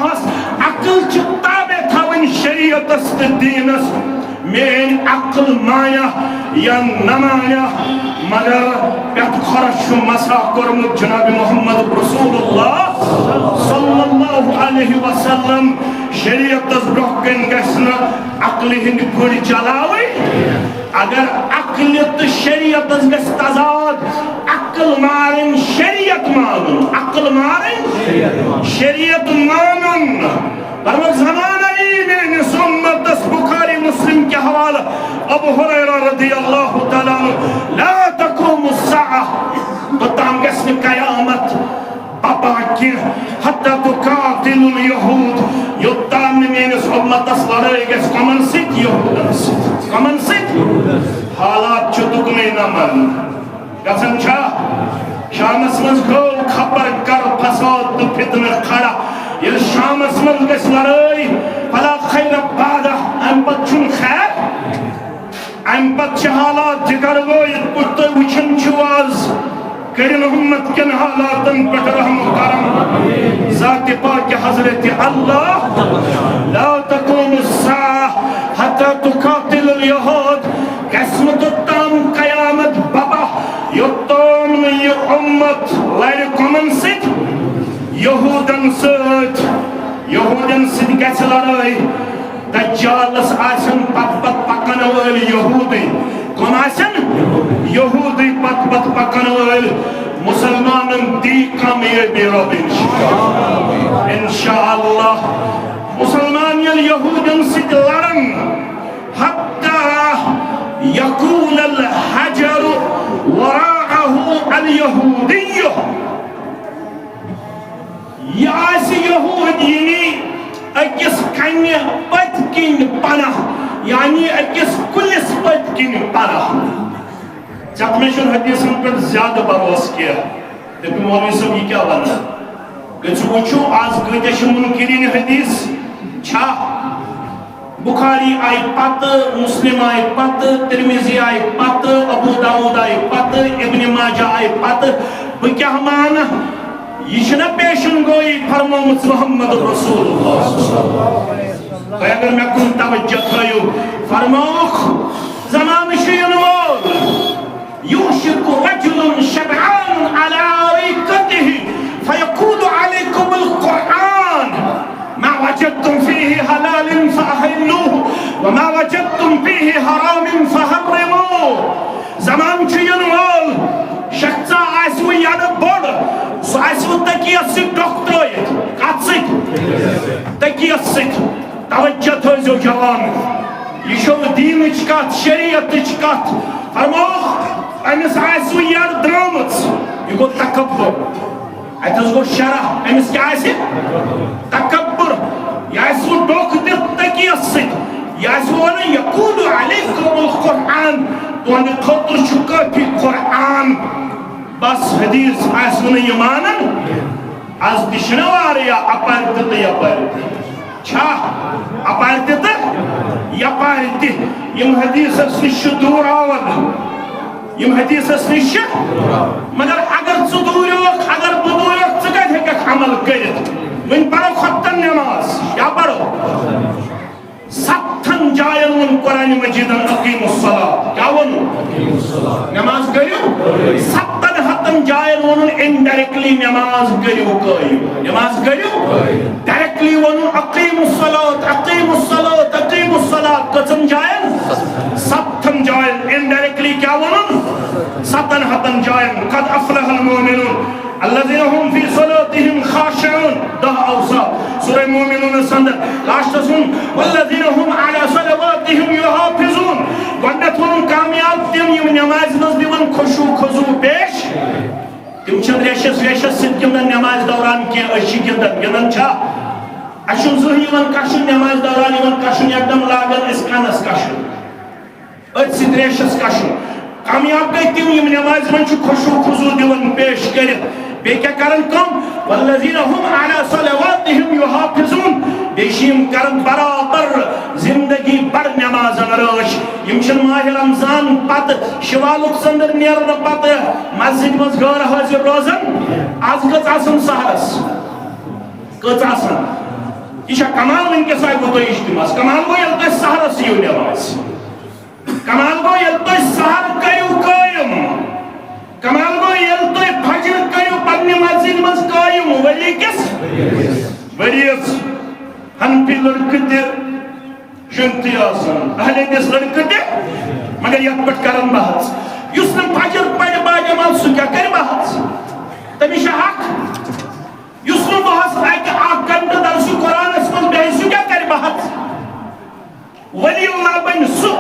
عقل چھ تابع تھاوین شریعت است دینس مین عقل مایا یا نمایا مگر پیت خرش مسا کرمت جناب محمد رسول اللہ صلی اللہ علیہ وسلم شریعت از برکن گسنا عقل ہند پھڑ چلاوی اگر عقل تو شریعت از گس تضاد عقل مارن شریعت مانن عقل مارن شریعت مانن برمک زمانہ ایمین سنت دس بخاری مسلم کے حوالہ ابو حریرہ رضی اللہ تعالیٰ عنہ لا تقوم الساعة بطام گسن قیامت بابا کی حتی تقاتل اليہود یدام نمین اس امت اس لڑائی گس کمن سیت یہودن سیت کمن سیت حالات چھتک میں نمن گسن چھا شامس منز گول خبر کر فساد تو فتن کھڑا یہ شامس منز گس لڑائی فلا خیر بعدہ ام پت چھن خیر ام پت چھ حالات جگر گویت پتہ وچھن چواز کرن امت کن حالاتن پٹ رحم و کرم ذات پاک حضرت اللہ لا تقوم الساعة حتی تقاتل اليہود قسمت التام قیامت بابا یتون یہ امت لائر کمن ست یہودن ست گیس لڑائی دجالس آسن پت پکن وال یہودی کون آسن یہودی پت پکن وال مسلمانن دی کامیابی رب انشاءاللہ مسلمان یہودن ست لڑن حتی یقول الحجر وراءه اليہودی یاس یہودینی اکس کنی پت کن پناہ یعنی اکس کلس پت کن پناہ جب میں شن حدیثن پر زیادہ بروس کیا لیکن مولوی صاحب یہ کیا بنا گچھ وچھو آج گئتے شن منکرین حدیث چھا بخاری آئی پت مسلم آئی پت ترمیزی آئی پت ابو داود آئی پت ابن ماجہ آئی پت بکیا مانا یہ چھنا پیشن گوئی فرمومت محمد رسول اللہ تو اگر میں کن توجہ تھایو فرموخ زمان شین وول یوشک رجل شبعان على عریقته فیقود علیکم القرآن ما وجدتم فيه حلال فأحلوه وما وجدتم فيه حرام فحرموه زمان شین وول شخصا آسوی یاد بڑ سو آسو تکیت سے ڈاکٹرویت کات سے تکیت سے توجہ تھوزو جوان یہ شو دین اچکات شریعت اچکات فرموخ امس آسو یاد درامت یہ گو تکبر ایتس گو شرح امس کیا آسی تکبر یہ آسو ڈاکٹر تکیت سے یہ آسو وانا یقول علیکم القرآن تو انہیں خطر شکا پی قرآن بس حدیث آسون یمانن از دشنواریا اپارتت یپارت چھا اپارتت یپارت یم حدیث اسنش دور آور یم حدیث اسنش مگر اگر صدوریوک اگر بدوریوک چکت ہے کہ عمل کرت من پڑھو خطن نماز یا پڑھو ستن جائن ون قرآن مجیدن اقیم الصلاة کیا ون نماز کریو 7 جائن ون انڈائریکٹلی نماز کریو قائم نماز کریو ڈائریکٹلی ون اقیم الصلاة اقیم الصلاة اقیم الصلاة کتن جائن 7 جائن انڈائریکٹلی کیا ون 7 جائن قد افلح المؤمنون الذين هم في صلاتهم خاشعون 10 اوصاف سورہ مومنون سندر لاسٹ سن والذين هم على صلواتهم يحافظون گۄڈنیٚتھ کامیاب تم یم نماز مز دِوان خشوع خضوع پیش تم چھن ریشس ویشس سۭتۍ گِنٛدان نماز دوران کینٛہہ أسۍ چھِ گِنٛدان چھا اَسہِ چھُنہٕ زٕہٕنۍ یِوان کشُن نماز دوران یِوان کشُن یکدم لاگان أسۍ کَنس کشُن أتھۍ سۭتۍ ریشس کشُن کامیاب گئی تم یم نماز من چھُ خشوع خضوع دِوان پیش کٔرِتھ بیٚیہِ کیٛاہ کران کٲم والذین هم علی صلواتهم یحافظون بیٚیہِ چھِ یِم کران برابر زندگی بر نمازن رٲچھ یِم چھِنہٕ ماہِ رمضان پتہٕ شوالُک ژٔنٛدٕر نیرنہٕ پتہٕ مسجد منٛز غٲر حٲضِر روزان آز کٔژ آسان سحرس کٔژ آسان یہِ چھا کمال وٕنکیٚس آیہِ گوٚو تۄہہِ اجتماعس کمال گوٚو ییٚلہِ تۄہہِ سحرس یِیِو نماز کمال گوٚو ییٚلہِ تۄہہِ سحر کٔرِو قٲیِم کمال گوٚو ییٚلہِ تۄہہِ فجر کٔرِو پننہِ مسجد منٛز قٲیِم ؤری کِس ؤرِیَس حنفی لڑکہٕ تہِ چھُنہٕ تہِ آسان اہل حدیث لڑکہٕ تہِ مگر یتھ پٮ۪ٹھ کرن بحث یُس نہٕ فجر پرِ باجمال سُہ کیٛاہ کرِ بحث تٔمِس چھُ حق یُس نہٕ دۄہس اکھ گنٹہٕ درسہِ قرآنس منٛز بیٚہہِ سُہ کیٛاہ کرِ بحث ولی اللہ بنہِ سُہ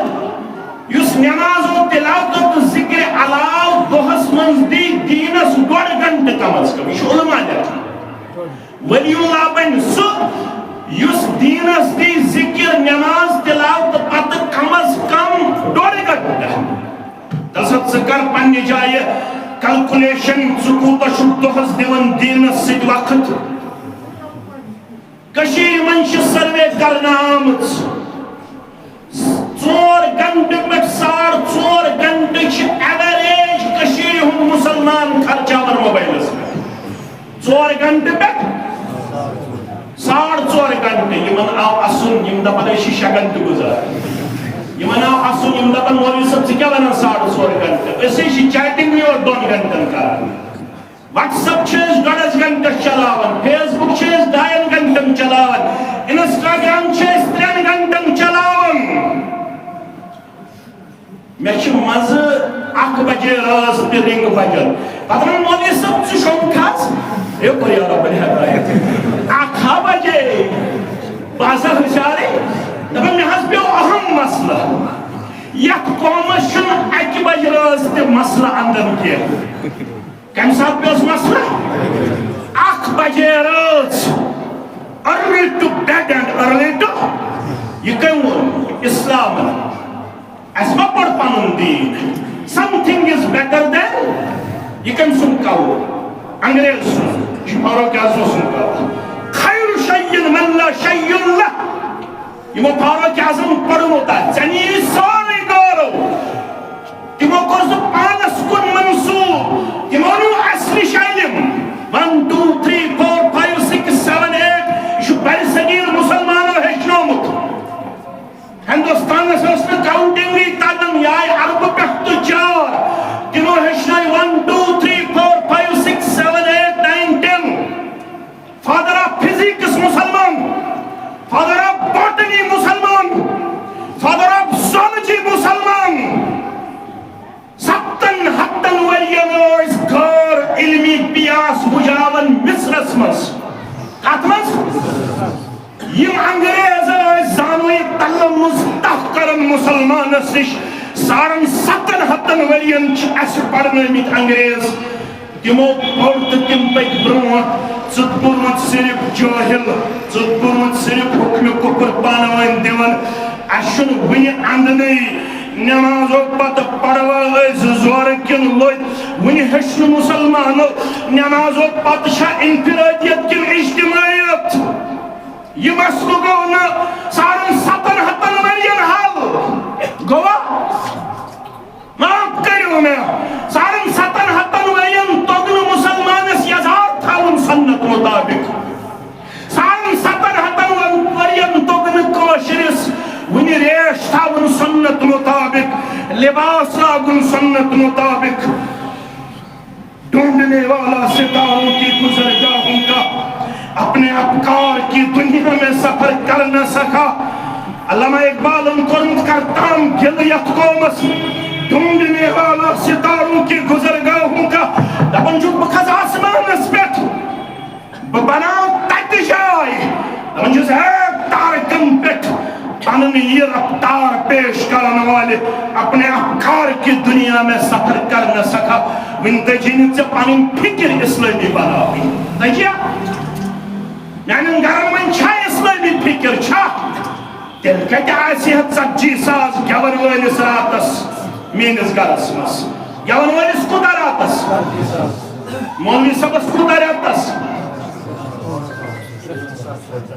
یُس نمازو تلاوتو تہٕ ذکر علاوٕ دۄہس منٛز دی دیٖنس 1.5 گنٹہٕ کم از کم یہِ چھُ علما لیکھان ولی اللہ بنہِ سُہ یُس دیٖنس دی ذکر نماز تلاوتہٕ پتہٕ کم از کم 1.5 گنٹہٕ تسد ژٕ کر پننہِ جایہِ کلکولیشن ژٕ کوٗتاہ چھُکھ دۄہس دِوان دیٖنس سۭتۍ وقت کٔشیٖرِ منٛز چھِ سروے کرنہٕ آمٕژ 4 گنٹہٕ پٮ۪ٹھ 4.5 گنٹہٕ چھِ ایوریج کٔشیٖرِ ہُنٛد مُسلمان خرچاوان موبایلس پٮ۪ٹھ 4 گنٹہٕ پٮ۪ٹھ 4.5 گنٹہٕ یِمن آو اَسُن یِم دپان أسۍ چھِ 6 گنٹہٕ گُزاران یِمن آو اَسُن یِم دپان مولوی صٲب ژٕ کیٛاہ وَنان 4.5 گنٹہٕ أسۍ چھِ چیٹنگ یوت 2 گنٹن کران واٹس ایپ چھِ أسۍ 1.5 گنٹس چلاوان فیس بُک چھِ أسۍ 2 گنٹن چلاوان انسٹاگرام چھِ أسۍ 3 گنٹن چلاوان مےٚ چھُ مزٕ 1 بجے رٲژ تہِ رنٛگ بجن پتہٕ ووٚن مولوی صٲب ژٕ شۄنٛگ کھژ یپٲرۍ یا رۄبن ہدایت 1 بجے بہٕ ہسا ہُشارے دپان مےٚ حظ پیوٚو اہم مسلہٕ یتھ قومس چھُنہٕ 1 بجہِ رٲژ تہِ مسلہٕ انٛدر کینٛہہ کمہِ ساتہٕ پیوٚس مسلہٕ 1 بجے رٲژ early to bed and early to یہِ کٔمۍ ووٚن اسلامن اَسہِ ما پوٚر پنُن دیٖن something is better than یہِ کٔمۍ سُنٛد قول انگریز سُنٛد یہِ چھُ فاروق اعظم سُنٛد قول خیر شیء من لا شیء لہ یِمو فاروق اعظم پوٚرمُت ژےٚ نِیی سورُے گورو تِمو کوٚر سُہ پانس کُن منسوٗب تِمو نیوٗ اَسہِ نِش علم 1 2 3 4 5 6 7 8 یہِ چھُ بڑِ صغیٖر مُسلمانو ہیٚچھنومُت ہندوستانس ٲس نہٕ کاؤنٹنگٕے تگان یہِ آیہِ عربہٕ پٮ۪ٹھ تہٕ 4 تِمو ہیٚچھنٲے 1 2 3 4 5 6 7 8 9 10 فادر آف فزکس مسلمان فادر آف باٹنی مسلمان فادر آف زولوجی مسلمان 7 ؤرین ٲسۍ غٲر علمی پیاس بُجاوان مصرس منٛز کتھ منٛز یِم انگریز ٲسۍ زانوٕے تلمُز تف کران مُسلمانس نِش 7.5 ؤرین چھِ اَسہِ پرنٲومٕتۍ انگریز تِمو پوٚر تہٕ تِم پٔکۍ برٛونٛٹھ ژٕ پوٚرمُت صرف جٲہِل ژٕ پوٚرمُت صرف حُکمہِ کُپر پانہٕ ؤنۍ دِوان اَسہِ چھُنہٕ وُنہِ انٛدنٕے نمازو پتہٕ پڑوا ٲسۍ زورٕ کِنہٕ لوٚدۍ وُنہِ ہیٚچھ نہٕ مُسلمانو نمازو پتہٕ چھا انفرٲدیت کِنہٕ اجتماعیت یہِ مسلہٕ گوٚو نہٕ 7.5 ؤرین حل گوٚوا معاف کٔرِو مےٚ 7.5 ؤرین توٚگ نہٕ مُسلمانس یزار تھاوُن سنت مُطابق 7.5 ؤرین توٚگ نہٕ کٲشرِس وُنہِ ریش پیش تھاون سنت مطابق، لباس لاگن سنت مطابق. ڈھونڈنے والا ستاروں کی گزرگاہوں کا اپنے افکار کی دنیا میں سفر کر نہ سکا. علامہ اقبال ان کو کرتام گلیت قومس ڈھونڈنے والا ستاروں کی گزرگاہوں کا. دپن چھُ بہٕ کھسہٕ آسمانس پٮ۪ٹھ، بہٕ بناو تتہِ جاے. دپن چھُس ہے تارکن پٮ۪ٹھ پنن یہ رفتار پیش کرن والے اپنے افکار کی دنیا میں سفر کر نہ سکا. ون تجین سے پنن فکر اسلامی بناوی تجیا میانن گرن من چھا اسلامی فکر چھا تیل کتہ آسی 40,000 گیون وٲلِس راتس میٲنِس گرس منٛز. گیون وٲلِس کوٗتاہ راتس؟ مولوی صٲبس کوٗتاہ رٮ۪تس؟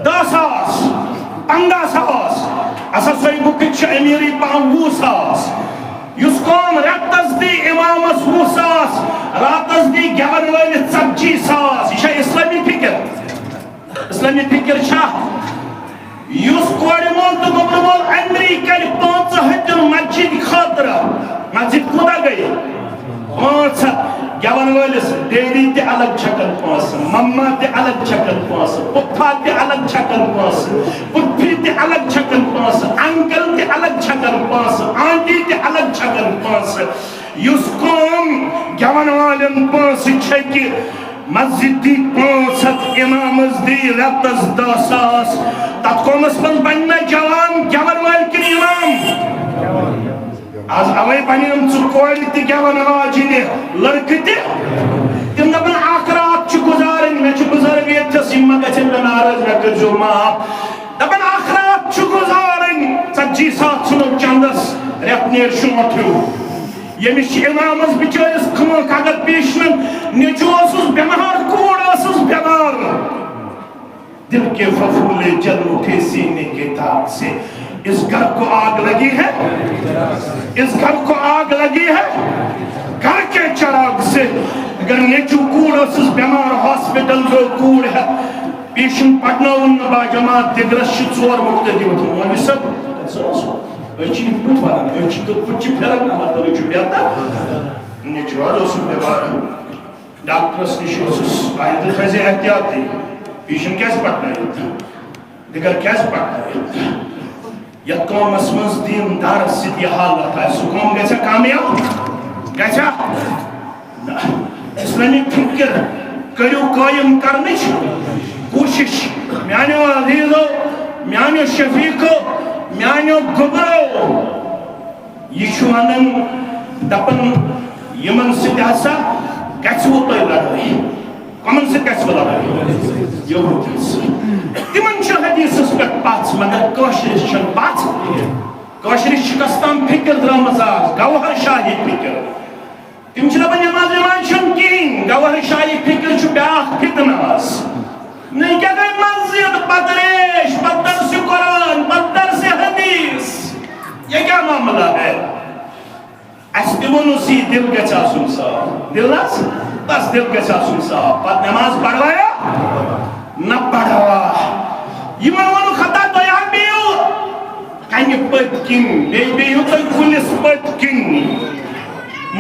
10,000 15,000. اسا سوئی بُکٕچ چھِ امیٖری پہم 20,000. یُس قوم رٮ۪تس دی امامس 20,000 راتس دی گیون وٲلِس 40,000. یہ چھا اسلامی فکر؟ اسلامی فکر چھا؟ یُس کورِ مول تہٕ گوٚبرٕ مول امیٖری کرِ 500 مسجد خٲطرٕ، مسجد کوٗتاہ گٔے؟ 500. گیون وٲلِس ڈیڈی تہِ الگ چھکن پونٛسہٕ، مما تہِ الگ چھکن پونٛسہٕ، پُپھا تہِ الگ چھکن پونٛسہٕ، پُپھی تہِ الگ چھکن پونٛسہٕ، انکل تہِ الگ چھکن پونٛسہٕ، آنٹی تہِ الگ چھکن پونٛسہٕ. یُس قوم گیون والٮ۪ن پونٛسہٕ چھکہِ، مسجد دی 500، امامس دی رٮ۪تس 10,000. تتھ قومس منٛز بنہِ نہ جوان گیون وٲلۍ کِنہٕ امام؟ آز اوے بنیم ژٕ کورِ تہِ گیون واجنہِ لڑکہٕ تہِ. تِم دپن اکھ رات چھُ گُزارٕنۍ، مےٚ چھُ بُزرگ ییٚتھس یِم ما گژھن مےٚ ناراض، مےٚ کٔرۍزیو معاف. دپن اکھ رات چھُ گُزارٕنۍ، 40,000 ژھٕنو چندس، رٮ۪تھ نیرِ شونٛٹھ ہیوٗ. ییٚمِس چھِ امامس بِچٲرِس کھۭکھ اگر پیشنن، نیٚچوٗ اوسُس بٮ۪مار، کوٗر ٲسٕس بٮ۪مار. دل کے پھپھولے جل اٹھے سینے کے تاب سے. اس گھر کو آگ لگی ہے، اس گھر کو آگ لگی ہے گھر کے چراغ سے. اگر نیچو کوڑ اسس بیمار ہاسپٹل جو کوڑ ہے پیشن پڑھناون با جماعت دگرس چھ 4 مقتدی وتھن. مولوی صاحب اچھی پوت وارن اچھی تو پچ پھرن مطلب اچھی بیاتا نیچو اس بیمار ڈاکٹرس نش اس آیت فیض احتیاط دی پیشن کیسے پڑھنا ہے دیگر کیسے پڑھنا ہے. یا قوم اسمز دین دار سید یہ حالت ہے سو قوم گیسا کامیاب گیسا اسلامی فکر کریو قائم کرنچ کوشش. میانیو عزیزو، میانیو شفیقو، میانیو گبرو یہ شوانن دپن یمن سید ہسا گیسو تو لڑائی. کمن سے کیسے لڑائی؟ یہودی سے. تمن چھ حدیثس پہ پاس مگر کوشش چھ پاس. کوشش شکستان فکر درامز آز گوہر شاہی فکر. تم چھ دپن نماز نماز چھن کین گوہر شاہی فکر چھ بیاکھ فتنہ آز. نہیں کیا گئے مسجد پتریش پتر سے قرآن پتر سے حدیث، یہ کیا معاملہ ہے؟ اس دمونو سی دل گچھ آسن صاحب دل ناس بس دل گچھ آسن صاحب. پت نماز پڑھوایا نہ پڑھوا یہ ونو خطا تو یہاں بیو کنی پت کن بیو تو کلس پت کن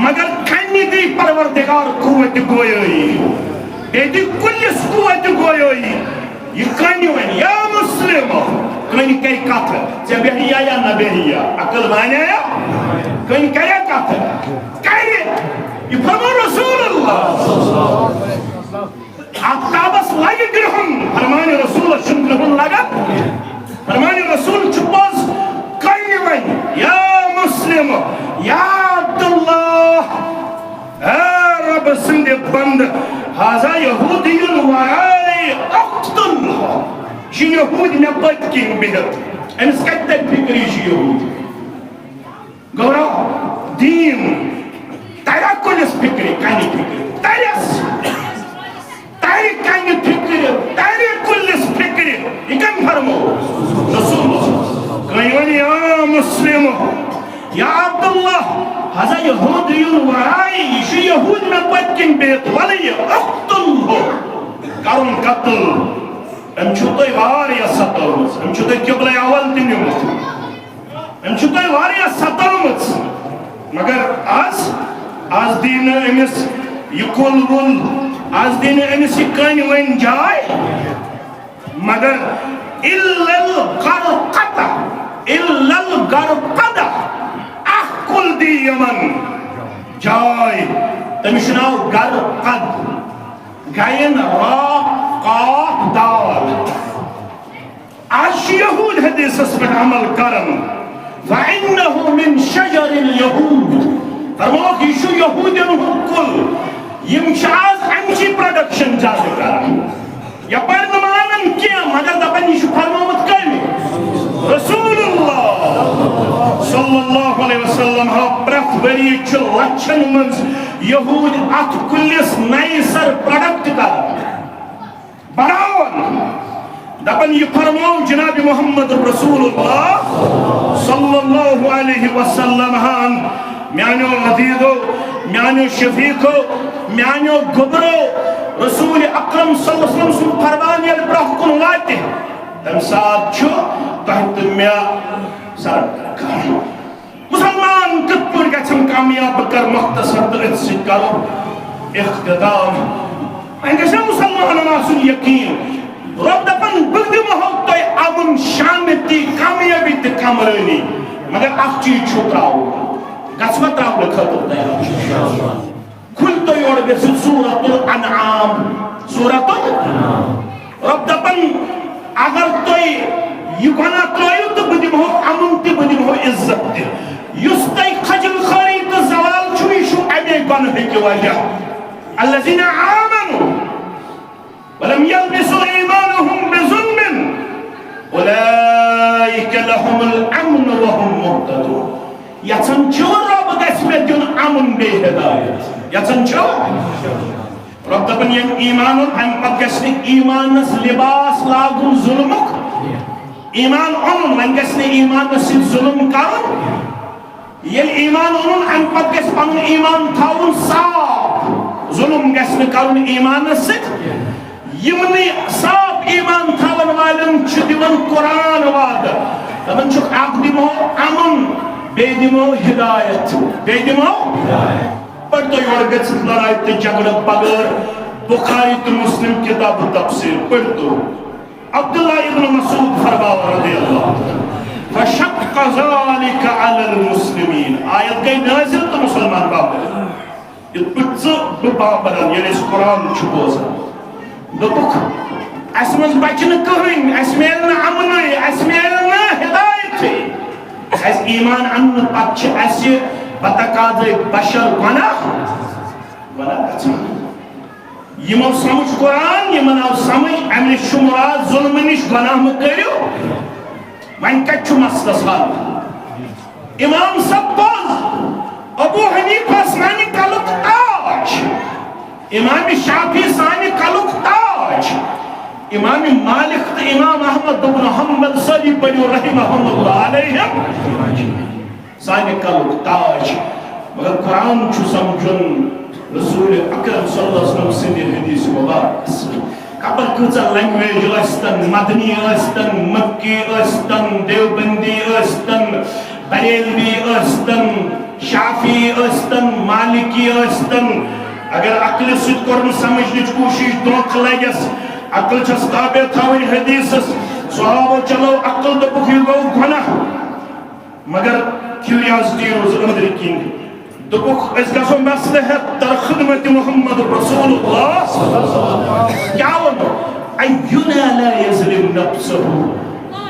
مگر کنی دی پروردگار قوت گوئی بیدی کلس قوت گوئی. یہ کنی ون یا مسلم کنی کئی کتھ ژے بیہیا یا نہ بیہیا عقل مانیا کنی کریا کتھ کری یہ فرمو رسول اللہ. آفتابس لگی گرہن فرمان رسول چھن گرہن لگا. فرمان رسول چھپوز کنی ون یا مسلم یا عبداللہ اے رب سند بند حاضا یہودی ورائی اقتل. یہ یہود میں پت کن بہت امس کتر فکری یہ یہود گورا دین تیرا کلس فکری کنی فکری تیرس تیری کنی فکری تیری کلس فکری. یہ کم فرمو رسول اللہ یا مسلم یا عبداللہ حضا یہودی ورائی یہ یہود میں پت کن بہت ولی اقتل ہو کرن قتل. ام چھو تو وار یا ستوز ام چھو تو قبلہ اول تنیمت ام چھو تۄہہِ واریاہ ستٲمٕژ مگر آز دِیہِ نہٕ أمِس یہِ کُل وُل آز دِیہِ نہٕ أمِس یہِ کٔنۍ ؤنۍ جاے مگر اِلَّا الْغَرْقَدَ اکھ کُل دی یِمن جاے تٔمِس چھُ ناو غرقد گاین را قاف دال آج چھِ یہود حدیثس پٮ۪ٹھ عمل کران فَإِنَّهُ مِن شَجَرِ الْيَهُودِ فرموک یہ چھُ یہودین ہُنٛد کُل یِم چھِ آز اَمچی پروڈکشن زیادٕ کران یپٲرۍ نہٕ مانان کینٛہہ مگر دپان یہِ چھُ فرمومُت کٔمۍ رسول اللہ صلی اللہ علیہ وسلم ہاو پرٛٮ۪تھ ؤرِیہِ چھُ لچھن منٛز یہوٗدۍ اتھ کُلِس نَیہِ سر پروڈکٹ کران بڑاوان دپان یہ فرمو جناب محمد رسول اللہ صلی اللہ علیہ وسلم ہان میانو عزیزو میانو شفیقو میانو گبرو رسول اکرم صلی اللہ علیہ وسلم سن فرمان یل برہ کن واتے تم ساتھ چھو تحت میا سر کر مسلمان کت پر گچھم کامیاب کر مختصر درد سے کرو اختتام انگشہ مسلمان آسن یقین رب دپن بگد محل توی امن شامتی کامیابی تی کامرانی مگر اخ چیز چھو تراؤ گسوہ تراؤ لکھتر دیا کھل تو یوڑ گسی سورة الانعام سورة رب دپن اگر توی یہ گناہ ترائیو تو بدی محو امن تی بدی محو عزت تی یس تی خجل خاری تو زوال چھوئی شو امی گناہ کی وجہ الذین آمنوا ولم يلبسوا إيمانهم بظلم أولئك لهم الأمن وهم مهتدون يتن چو رب دسمت دون امن بے ہدایت يتن چو رب دپن یم ایمان ہم پت گسن ایمانس لباس لاگن ظلمک ایمان اونن ون گسن ایمانس ظلم کرن یل ایمان اونن ہم پت گس پنن ایمان تھاون صاف ظلم گسن کرن ایمانس یمنی صاف ایمان تھاون والن چھ دیون قرآن وعدہ دپن چھُکھ اکھ دمو امن بیٚیہِ دمو ہدایت بیٚیہِ دمو پڑھ تو یور گژھِتھ لڑائی تہٕ جھگڑٕ بغٲر بخاری تہٕ مسلم کتاب تفسیر پڑھ تو عبداللہ ابن مسعود فرماو رضی اللہ فشق ذلك على المسلمین آیت گئی نازل تو مسلمان بابر یہ پچھ بابرن یعنی اس قرآن چھُ بوزان دوپک اسمز بچن کہیں اس میلنا امنی اس میلنا ہدایت اس ایمان ان پتچ اس بتقاض بشر گناہ گچھان یمو سمجھ قرآن یمن آو سمجھ امن شمرات ظلم نش گناہ مکریو ون کچھ مسلس حال امام سب پوز ابو حنیفہ سانی کلک تاج امام شافی سانی کلک تاج امام مالک تو امام احمد بن حنبل صلی رحمہ اللہ علیہم سانی کلک تاج مگر قرآن چھو سمجھن رسول اکرم صلی اللہ علیہ وسلم سندی حدیث مبارک قبل کچھ لینگویج ٲسۍتن مدنی ٲسۍتن مکی ٲسۍتن دیوبندی ٲسۍتن بریلوی ٲسۍتن شافی ٲسۍتن مالکی ٲسۍتن اگر عقل سۭتۍ کوٚرُن سمجھنٕچ کوٗشش دھوکہٕ لگٮ۪س عقل چھس تابع تھاوٕنۍ حدیثس صحابو چلو عقل دوٚپُکھ یہِ گوٚو گۄناہ مگر کیوریاسٹی روز أنٛدرٕ کِنۍ دوٚپُکھ أسۍ گژھو مصلحت در خدمت محمد رسول اللہ کیٛاہ ووٚنُکھ أیُّنا لا یظلم نفسه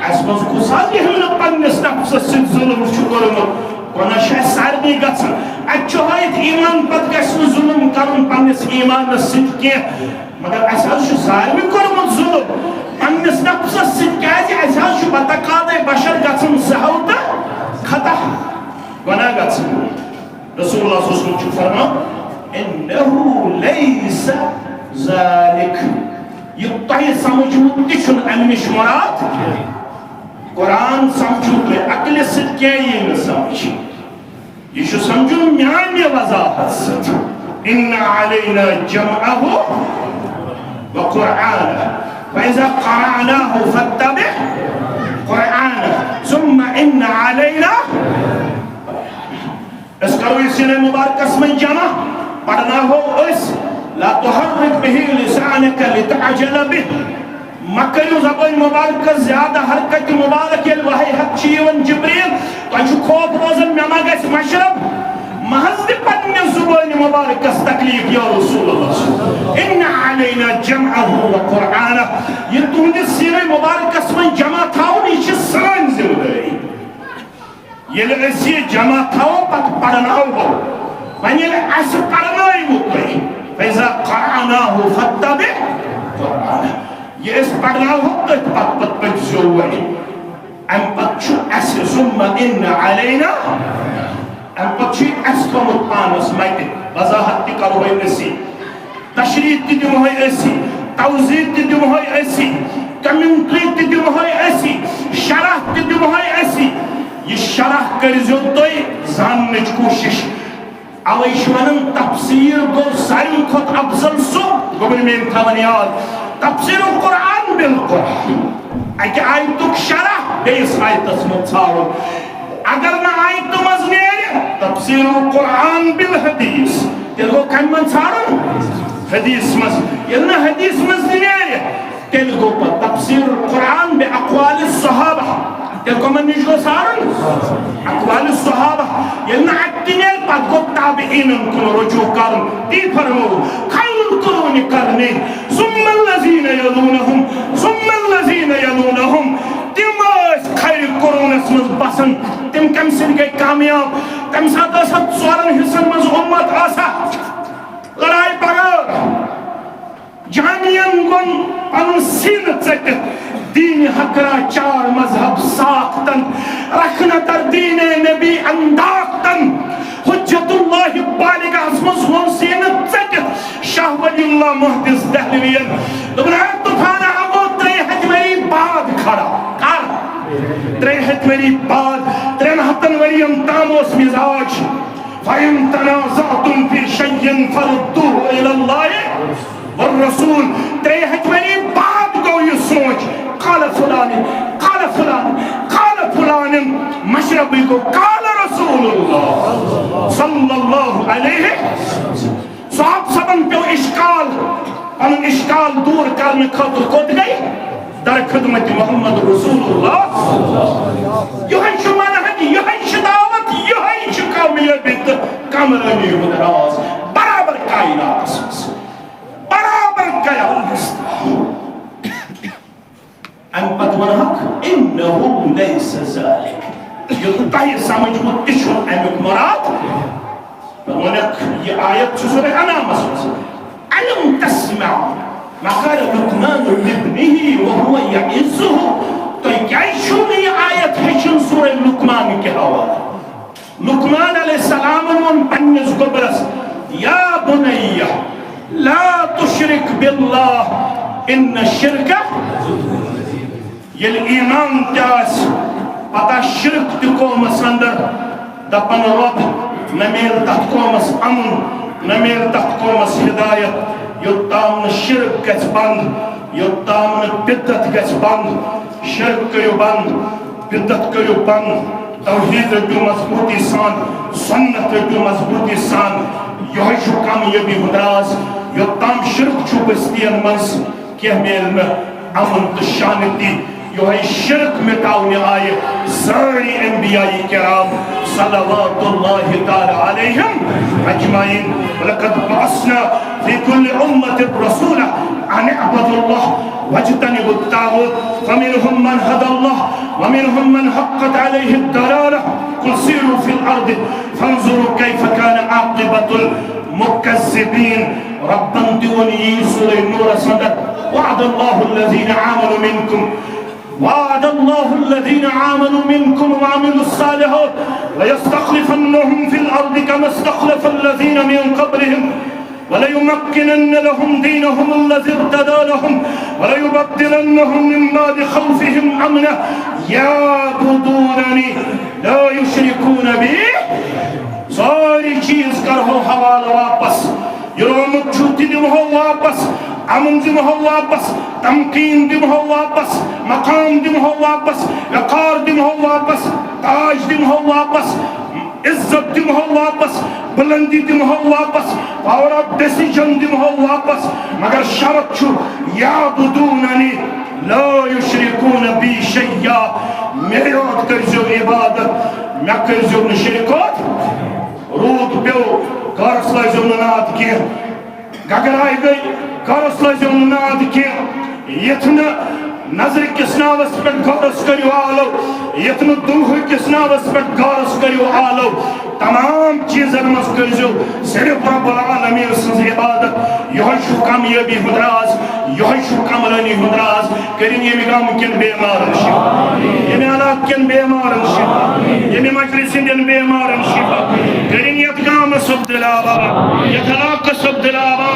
اَسہِ منٛز کُس حظ ییٚمۍ نہٕ پنٛنِس نفسس سۭتۍ ظُلم چھُ کوٚرمُت گۄناہ چھُ اَسہِ سارنٕے گژھان اَتہِ چھُ ہٲیِتھ ایٖمان پتہٕ گژھِ نہٕ ظُلم کرُن پنٛنِس ایٖمانس سۭتۍ کیٚنٛہہ مگر اَسہِ حظ چھُ سارنٕے کوٚرمُت ظُلم پنٛنِس نفسس سۭتۍ کیٛازِ اَسہِ حظ چھُ بتقاضے بشر گژھان سہل تہٕ خطا گۄناہ گژھان رسول اللہ صلی اللہ علیہ وسلم چھُ فرمان اِنَّهُ لَيْسَ ذَلِكَ یہ تۄہہِ سمجھوُت تہِ چھُنہٕ اَمہِ نِش مُراد قرآن سمجھو تُہۍ عقلہِ سۭتۍ کیٚنٛہہ یی نہٕ سمجھ یہ چھُ سمجھُن میانہِ وضاحت سۭتۍ إِنَّ عَلَيْنَا جَمْعَهُ وَقُرْآنَهُ فَإِذَا قَرَأْنَاهُ فَاتَّبِعْ قُرْآنَهُ ثُمَّ إِنَّ عَلَيْنَا سر مبارکس من جمع پڑھنا ہو اس لا تحرک به لسانک لتعجل به مکریو زبان مبارک زیادہ حرکت مبارک یل وحی حق چیون جبریل تو خوف روزن مما گیس مشرب محض پنی زبان مبارک اس تکلیف یا رسول اللہ ان علینا جمعه و قرآنہ یہ تہندس سیر مبارک اس من جمع تھاؤ نیچے سران زندگی یہ اسی جمع تھاؤ پت پڑھناؤ ہو من یہ اس پڑھنائی ہوئی فیضا قرآناہو فتبع قرآنہ یہ اس پڑھناؤ ہو پت پت پت زوئی ام پت چھو اس ثم ان علینا ام پت چھو اس کمت پانس مائتے وضاحت تی کرو ہوئی اسی تشریح تی دم ہوئی اسی توضیح تی دم ہوئی اسی کمنٹری تی دم ہوئی اسی شرح تی دم ہوئی اسی یہ شرح کرزو توی زاننچ کوشش اوی شونن تفسیر گو ساری خود افضل سو گوبر میں انتھاون یاد تفسیر القرآن بالقرآن اکی آیتک شرح بیس آیتس متصارو اگر نہ آیت مزنیر تفسیر القرآن بالحدیث تیل گو کم منصارو حدیث مز یلنا حدیث مزنیر تیل گو پر تفسیر القرآن بے اقوال الصحابہ تیل کو من نشگو سارن اقوال الصحابہ یلنا اکتنیر پت کو تابعین کن رجوع کرن تی فرمو خیر القرون کرنے ثم الذین یلونہم تم اس خیر القرون اسمز بسن تم کم سن گئی کامیاب تم ساتھ اسد سوارن حصن مز امت آسا لڑائی پگر جانین گن ان سین چکت دین حقرا چار مذہب ساختن رکھنا در دین نبی انداختن حجت اللہ بالغ اسمس ہون سین چکت شاہ ولی اللہ محدث دہلوین دبنا طوفانہ ابو تریحت میری بعد کھڑا کار تریحت میری بعد ترین ہتن وریم تاموس مزاج فَإِن تَنَازَعْتُمْ فِي شَيْءٍ فَرُدُّوهُ إِلَى اللَّهِ وَالرَّسُولِ تریحت میری بعد گو یہ سوچ قال فلان مشربی کو قال رسول اللہ صلی اللہ علیہ صحاب سبن پیو اشکال ان اشکال دور کرنے خطر کود گئی در خدمت محمد رسول اللہ یہاں شو منحج یہاں شو دعوت یہاں شو کامیابیت کامرانی مدراز برابر کائنات اسمس برابر کائنات ام قد ورحق انہو لیس ذالک یہ تاہی سمجھ متشن امک مراد فرمونک یہ آیت چھو سورہ انام اسمس علم تسمع مقال لقمان لابنه وهو يعزه تو کیا شو میں یہ آیت ہے سورہ لقمان کے حوالہ لقمان علیہ السلام ان پنیز کو برس یا بنی لا تشرک باللہ ان الشرک یل ایمان تیاس پتا شرک تی قومس اندر دپن رب نمیر تحت قومس امن نمیر تحت قومس ہدایت یوتام شرک گز بند یوتام بدت گز بند شرک کرو بند بدت کرو بند توحید رجو مضبوطی سان سنت رجو مضبوطی سان یہ شو کامیابی مدراز یوتام شرک چھو بستین منس کہ میل میں امن تشانتی یہ شرک مٹاؤنے آئے ساری انبیاء کرام صلوات اللہ تعالی علیہم اجمعین وَلَقَدْ بَعَثْنَا فِي كُلِّ أُمَّةٍ رَسُولًا أَنِ اعْبُدُوا اللَّهَ وَاجْتَنِبُوا الطَّاغُوتَ فَمِنْهُمْ مَنْ هَدَى اللَّهُ وَمِنْهُمْ مَنْ حَقَّتْ عَلَيْهِ الضَّلَالَةُ قُلْ سِيرُوا فِي الْأَرْضِ فَانظُرُوا كَيْفَ كَانَ عَاقِبَةُ الْمُكَذِّبِينَ رَبَّنْ دِوَنِي سورة النور صدق وعد الله الذين آمنوا منكم وعد الله الذين آمنوا منكم وعملوا الصالحات ليستخلفنهم في الأرض كما استخلف الذين من قبلهم وليمكنن لهم دينهم الذي ارتدى لهم وليبدلنهم من بعد خوفهم أمنا يعبدونني لا يشركون بي ساری چیز کرو حوال واپس یرومت چھوٹی دم ہو واپس امن دم ہو واپس تمکین دم ہو واپس مقام دم ہو واپس وقار دم ہو واپس تاج دم ہو واپس عزت دمہو واپس, بلندی دمہو واپس, پاور آف ڈیسیجن دمہو واپس, مگر شرط چھو یعبدوننی لا یشرکون بی شیئا, میرے یاد کرزیو عبادت, میں کرزیو نشرکات. رود پیو کارس لائزیو نناد کی, گگر آئی گئی کارس لائزیو نناد کی, یتنا نظر کس ناوس پر غورس کریو آلو, یتنا دوہ کس ناوس پر غورس کریو آلو, تمام چیزن مز کرزیو صرف رب العالمین سنز عبادت. یہی شو کامیابی ہندراز, یہی شو کامرانی ہندراز. کریں یہ مقام کن بیمارن شفا, یہ علاق کن بیمارن شفا, یہ مجلس دن بیمارن شفا. کریں یہ کام سب دلابا, یہ علاق سب دلابا.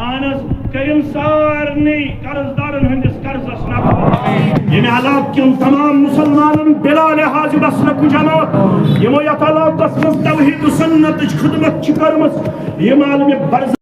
آنس کریم سارنی قرضدارن ہندس قرضس نفع, یہ علاق کن تمام مسلمانن بلا لحاظ بسنک جماعت, یہ یت علاقس مز توحید سنت خدمت چکرمس, یہ عالم برز